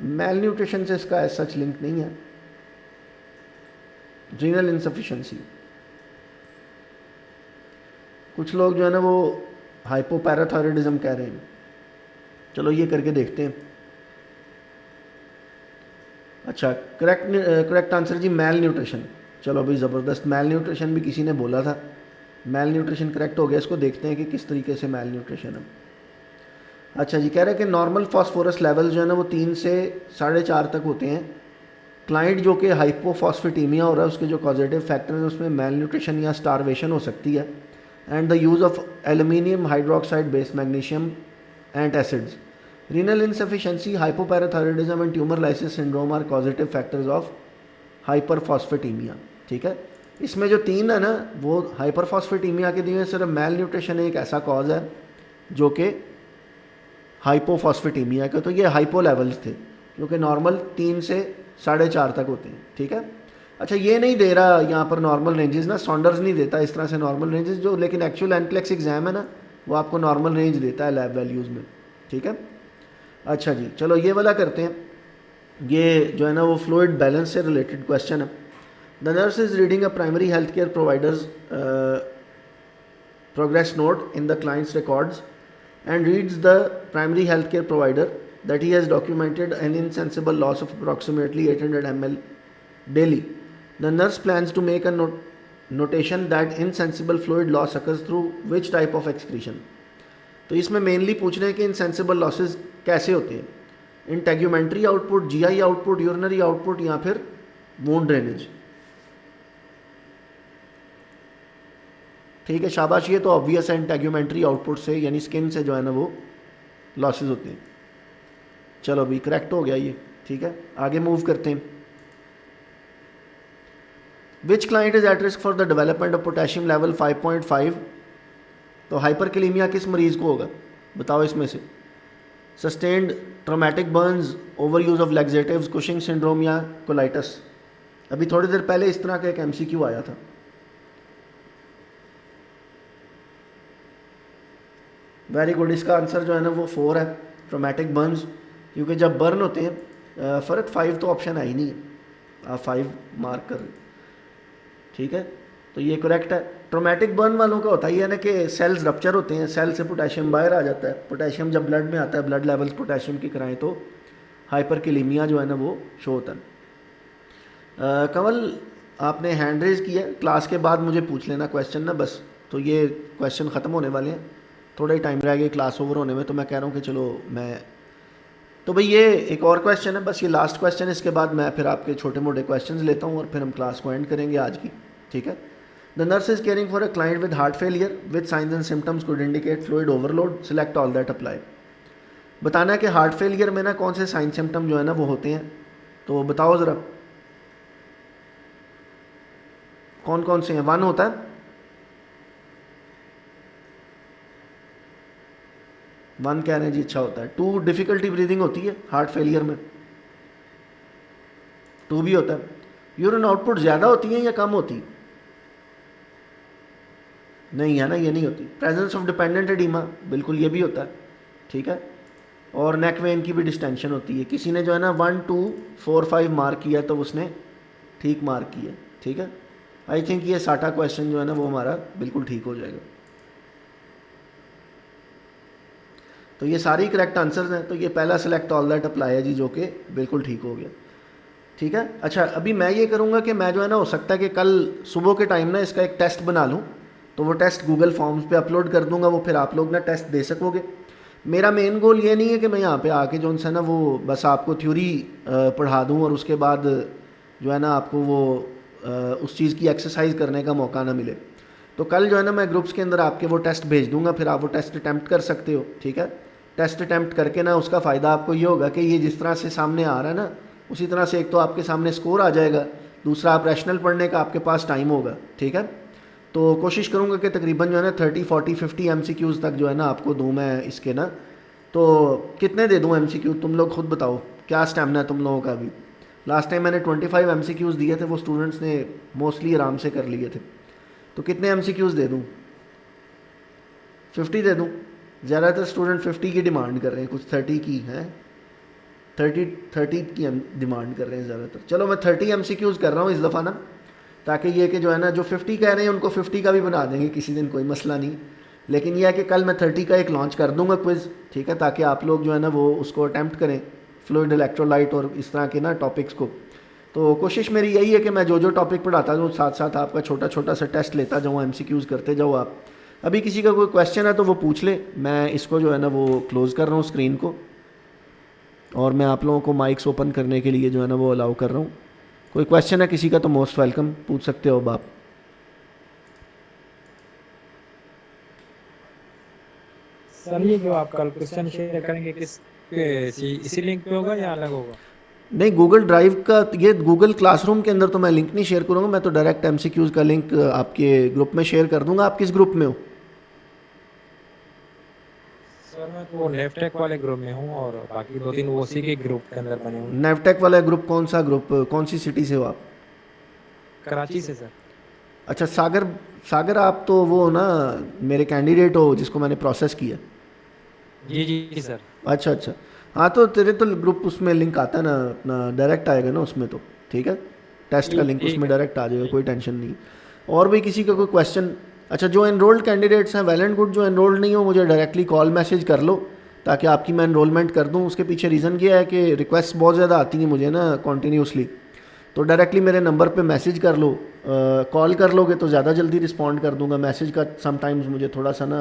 मैल न्यूट्रिशन से इसका सच लिंक नहीं है। रीनल इनसफिशिएंसी, कुछ लोग जो है ना वो हाइपोपैराथायरॉयडिज्म कह रहे हैं। चलो ये करके देखते हैं। अच्छा करेक्ट आंसर जी मैल न्यूट्रिशन। चलो भाई ज़बरदस्त, मैल न्यूट्रिशन भी किसी ने बोला था, मैल न्यूट्रिशन करेक्ट हो गया। इसको देखते हैं कि किस तरीके से मैल न्यूट्रिशन है। अच्छा जी, कह रहे हैं कि नॉर्मल फास्फोरस लेवल जो है ना वो 3 से 4.5 तक होते हैं। क्लाइंट जो कि हाइपोफॉस्फेटीमिया हो रहा है उसके जो पॉजिटिव फैक्टर है उसमें मैल न्यूट्रिशन या स्टारवेशन हो सकती है, and the use of aluminium hydroxide based magnesium and acids. Renal insufficiency, hypoparathyroidism and tumour lysis syndrome are positive factors of hyperphosphataemia. ठीक है, इसमें जो 3 है ना वो हाइपरफॉस्फेटीमिया के दिए, सिर्फ मैल न्यूट्रिशन एक ऐसा कॉज है जो कि हाइपोफॉस्फेटीमिया का। तो ये हाइपो लेवल्स थे क्योंकि नॉर्मल 3 से 4.5 तक होते हैं। ठीक है, अच्छा ये नहीं दे रहा यहाँ पर नॉर्मल रेंजेस ना, सॉन्डर्स नहीं देता इस तरह से नॉर्मल रेंजेस जो, लेकिन एक्चुअल एनक्लेक्स एग्जाम है ना वो आपको नॉर्मल रेंज देता है लैब वैल्यूज़ में। ठीक है, अच्छा जी चलो ये वाला करते हैं। ये जो है ना वो फ्लूइड बैलेंस से रिलेटेड क्वेश्चन है। The nurse is reading a primary health care providers progress note in the clients records and reads the primary healthcare provider that he has documented an insensible loss of approximately 800 ml daily. The nurse plans to make a notation that insensible fluid loss occurs through which type of excretion. तो इसमें mainly पूछ रहे हैं कि insensible losses कैसे होते हैं, integumentary output, GI output, urinary output, या फिर वूंड ड्रेनेज। ठीक है, शाबाश। ये तो ऑब्वियस है, इंटेग्यूमेंट्री आउटपुट से यानी स्किन से जो है ना वो लॉसेज होते हैं। चलो अभी करेक्ट हो गया ये, ठीक है। आगे मूव करते हैं। Which client is at risk for the development of potassium level 5.5। तो हाइपरकैलेमिया किस मरीज़ को होगा बताओ इसमें से? Sustained traumatic Burns, over use of laxatives, Cushing syndrome या कोलाइटिस। अभी थोड़ी देर पहले इस तरह का एक एमसीक्यू आया था। Very good. इसका आंसर जो है ना वो 4 है, ट्रोमेटिक बर्न्स। क्योंकि जब बर्न होते हैं फ़र्क 5 तो ऑप्शन है ही नहीं, आप 5 मार्क कर, ठीक है। तो ये करेक्ट है। ट्रोमेटिक बर्न वालों का होता ही है ना कि सेल्स रप्चर होते हैं, सेल से पोटेशियम बाहर आ जाता है। पोटेशियम जब ब्लड में आता है, ब्लड लेवल्स पोटेशियम की कराएं तो हाइपरकैलेमिया जो है ना वो शो होता है। कंवल आपने हैंड रेज किया, क्लास के बाद मुझे पूछ लेना क्वेश्चन ना बस। तो ये क्वेश्चन ख़त्म होने वाले हैं, थोड़ा ही टाइम रह गया क्लास ओवर होने में, तो मैं कह रहा हूँ कि चलो मैं तो भाई ये एक और क्वेश्चन है, बस ये लास्ट क्वेश्चन। इसके बाद मैं फिर आपके छोटे मोटे क्वेश्चंस लेता हूँ और फिर हम क्लास को एंड करेंगे आज की, ठीक है। The nurse is caring for a client with heart failure with science and symptoms could indicate fluid overload, select all that apply. बताना है कि हार्ट फेलियर में ना कौन से साइन सिम्टम जो है ना वो होते हैं, तो बताओ ज़रा कौन कौन से हैं। 1 होता है, 1 कह रहे हैं जी, अच्छा होता है। 2 डिफ़िकल्टी ब्रीदिंग होती है हार्ट फेलियर में, 2 भी होता है। यूरिन आउटपुट ज़्यादा होती है या कम होती? नहीं है ना, ये नहीं होती। प्रेजेंस ऑफ डिपेंडेंट एडिमा, बिल्कुल ये भी होता है, ठीक है। और नेक वेन की भी डिस्टेंशन होती है। किसी ने जो है ना 1 2 4 5 मार्क किया तो उसने ठीक मार्क किया, ठीक है। आई थिंक ये साटा क्वेश्चन जो है ना वो हमारा बिल्कुल ठीक हो जाएगा। तो ये सारी करेक्ट आंसर्स हैं। तो ये पहला सिलेक्ट ऑल दैट अप्लाई है जी, जो कि बिल्कुल ठीक हो गया, ठीक है। अच्छा अभी मैं ये करूँगा कि मैं जो है ना हो सकता है कि कल सुबह के टाइम ना इसका एक टेस्ट बना लूँ, तो वो टेस्ट गूगल फॉर्म्स पे अपलोड कर दूँगा, वो फिर आप लोग ना टेस्ट दे सकोगे। मेरा मेन गोल ये नहीं है कि मैं यहाँ पे आके जो है ना वो बस आपको थ्योरी पढ़ा दूँ और उसके बाद जो है ना आपको वो उस चीज़ की एक्सरसाइज करने का मौका ना मिले। तो कल जो है ना मैं ग्रुप्स के अंदर आपके वो टेस्ट भेज दूँगा, फिर आप वो टेस्ट अटैम्प्ट कर सकते हो, ठीक है। टेस्ट अटैम्प्ट करके ना उसका फ़ायदा आपको ये होगा कि ये जिस तरह से सामने आ रहा है ना उसी तरह से एक तो आपके सामने स्कोर आ जाएगा, दूसरा आप रैशनल पढ़ने का आपके पास टाइम होगा, ठीक है। तो कोशिश करूँगा कि तकरीबन जो है ना 30 40 50 MCQs तक जो है ना आपको दूँ मैं इसके ना। तो कितने दे दूँ MCQ तुम लोग खुद बताओ, क्या स्टेमिना है तुम लोगों का अभी? लास्ट टाइम मैंने 25 MCQs दिए थे, वो स्टूडेंट्स ने मोस्टली आराम से कर लिए थे। तो कितने MCQs दे दूँ? 50 दे दूँ? ज़्यादातर स्टूडेंट 50 की डिमांड कर रहे हैं, कुछ 30 की हैं, 30 की डिमांड कर रहे हैं ज़्यादातर। चलो मैं 30 MCQs कर रहा हूँ इस दफ़ा ना, ताकि ये कि जो है ना जो 50 कह रहे हैं उनको 50 का भी बना देंगे किसी दिन, कोई मसला नहीं। लेकिन यह है कि कल मैं 30 का एक लॉन्च कर दूंगा क्विज़, ठीक है, ताकि आप लोग जो है ना वो उसको अटैम्प्ट करें, फ्लूइड इलेक्ट्रोलाइट और इस तरह के ना टॉपिक्स को। तो कोशिश मेरी यही है कि मैं जो जो टॉपिक पढ़ाता हूँ साथ साथ आपका छोटा छोटा सा टेस्ट लेता जाऊँ, MCQs करते जाओ आप। अभी किसी का कोई क्वेश्चन है तो वो पूछ ले, मैं इसको जो है ना वो क्लोज़ कर रहा हूँ स्क्रीन को, और मैं आप लोगों को माइक्स ओपन करने के लिए जो है ना वो अलाउ कर रहा हूँ। कोई क्वेश्चन है किसी का तो मोस्ट वेलकम, पूछ सकते हो अब आप। सर ये जो आप कल क्वेश्चन शेयर करेंगे किस इसी लिंक पे होगा या अलग होगा? नहीं, गूगल ड्राइव का, ये गूगल क्लासरूम के अंदर तो मैं लिंक नहीं शेयर करूँगा, मैं तो डायरेक्ट MCQs का लिंक आपके ग्रुप में शेयर कर दूँगा। आप किस ग्रुप में हो? सर मैं तो नेवटेक वाले ग्रुप में हूँ और बाकी 2-3 वो उसी के ग्रुप के अंदर बने हुए। नेवटेक वाला ग्रुप कौन सा ग्रुप, कौन सी सिटी से हो आप? कराची से सर। अच्छा सागर आप तो वो ना मेरे कैंडिडेट हो जिसको मैंने प्रोसेस किया। जी जी सर। अच्छा, हाँ तो तेरे तो ग्रुप उसमें लिंक आता है ना अपना, डायरेक्ट आएगा ना उसमें, तो ठीक है, टेस्ट का लिंक उसमें डायरेक्ट आ जाएगा, कोई टेंशन नहीं। और भी किसी का कोई क्वेश्चन? अच्छा जो एनरोल्ड कैंडिडेट्स हैं वेल एंड गुड, जो एनरोल्ड नहीं हो मुझे डायरेक्टली कॉल मैसेज कर लो ताकि आपकी मैं एनरोलमेंट कर दूँ। उसके पीछे रीज़न ये है कि रिक्वेस्ट बहुत ज़्यादा आती हैं मुझे ना कॉन्टीन्यूसली, तो डायरेक्टली मेरे नंबर पे मैसेज कर लो। कॉल कर लोगे तो ज़्यादा जल्दी रिस्पॉन्ड कर दूंगा, मैसेज का समटाइम्स मुझे थोड़ा सा ना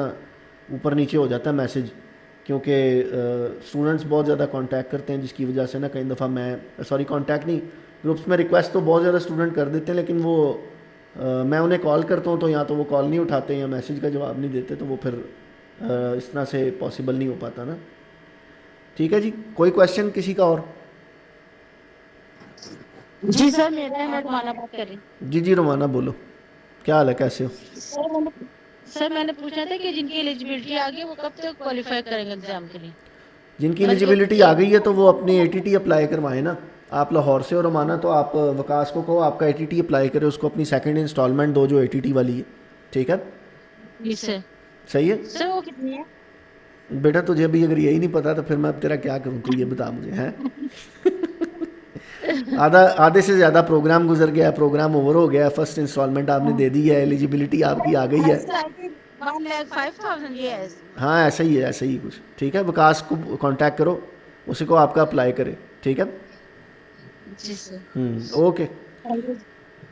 ऊपर नीचे हो जाता है मैसेज, क्योंकि स्टूडेंट्स बहुत ज़्यादा कांटेक्ट करते हैं, जिसकी वजह से ना कई दफ़ा मैं कांटेक्ट नहीं, ग्रुप्स में रिक्वेस्ट तो बहुत ज़्यादा स्टूडेंट कर देते हैं, लेकिन वो मैं उन्हें कॉल करता हूँ तो या तो वो कॉल नहीं उठाते या मैसेज का जवाब नहीं देते, तो वो फिर इस तरह से पॉसिबल नहीं हो पाता ना। ठीक है जी, कोई क्वेश्चन किसी का और? जी सर, मेरा है, मैं रोमाना बात कर रही हूँ। जी जी रोमाना बोलो, क्या हाल है, कैसे हो? सर मैंने पूछना था कि जिनकी एलिजिबिलिटी आ गई वो कब तक क्वालिफाई करेंगे एग्जाम के लिए? जिनकी बल्कि एलिजिबिलिटी आ गई है तो वो अपनी ATT अप्लाई करवाएं ना। आप लाहौर से हो रोमाना, तो आप वकास को कहो आपका ATT अप्लाई करे, उसको अपनी सेकंड इंस्टॉलमेंट दो जो ATT वाली है। ठीक है, जी सर। सही है सर वो कितनी है? बेटा, तुझे अभी अगर यही नहीं पता तो फिर मैं अब तेरा क्या करूँ, तू ये बता मुझे हैं। आधे से ज़्यादा प्रोग्राम गुजर गया, प्रोग्राम ओवर हो गया, फर्स्ट इंस्टॉलमेंट आपने दे दी है, एलिजिबिलिटी आपकी आ गई है। 1,05,000 yes। हाँ ऐसा ही है, ऐसा ही कुछ। ठीक है, विकास को कांटेक्ट करो, उसी को आपका अप्लाई करे। ठीक है, जी सर। ओके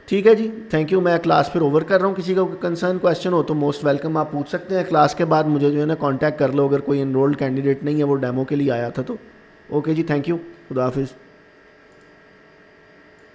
ठीक है जी, थैंक यू। मैं क्लास फिर ओवर कर रहा हूँ, किसी का कंसर्न क्वेश्चन हो तो मोस्ट वेलकम, आप पूछ सकते हैं। क्लास के बाद मुझे जो है ना कांटेक्ट कर लो, अगर कोई इनरोल्ड कैंडिडेट नहीं है, वो डेमो के लिए आया था तो। ओके जी, थैंक यू, खुदा हाफिज़।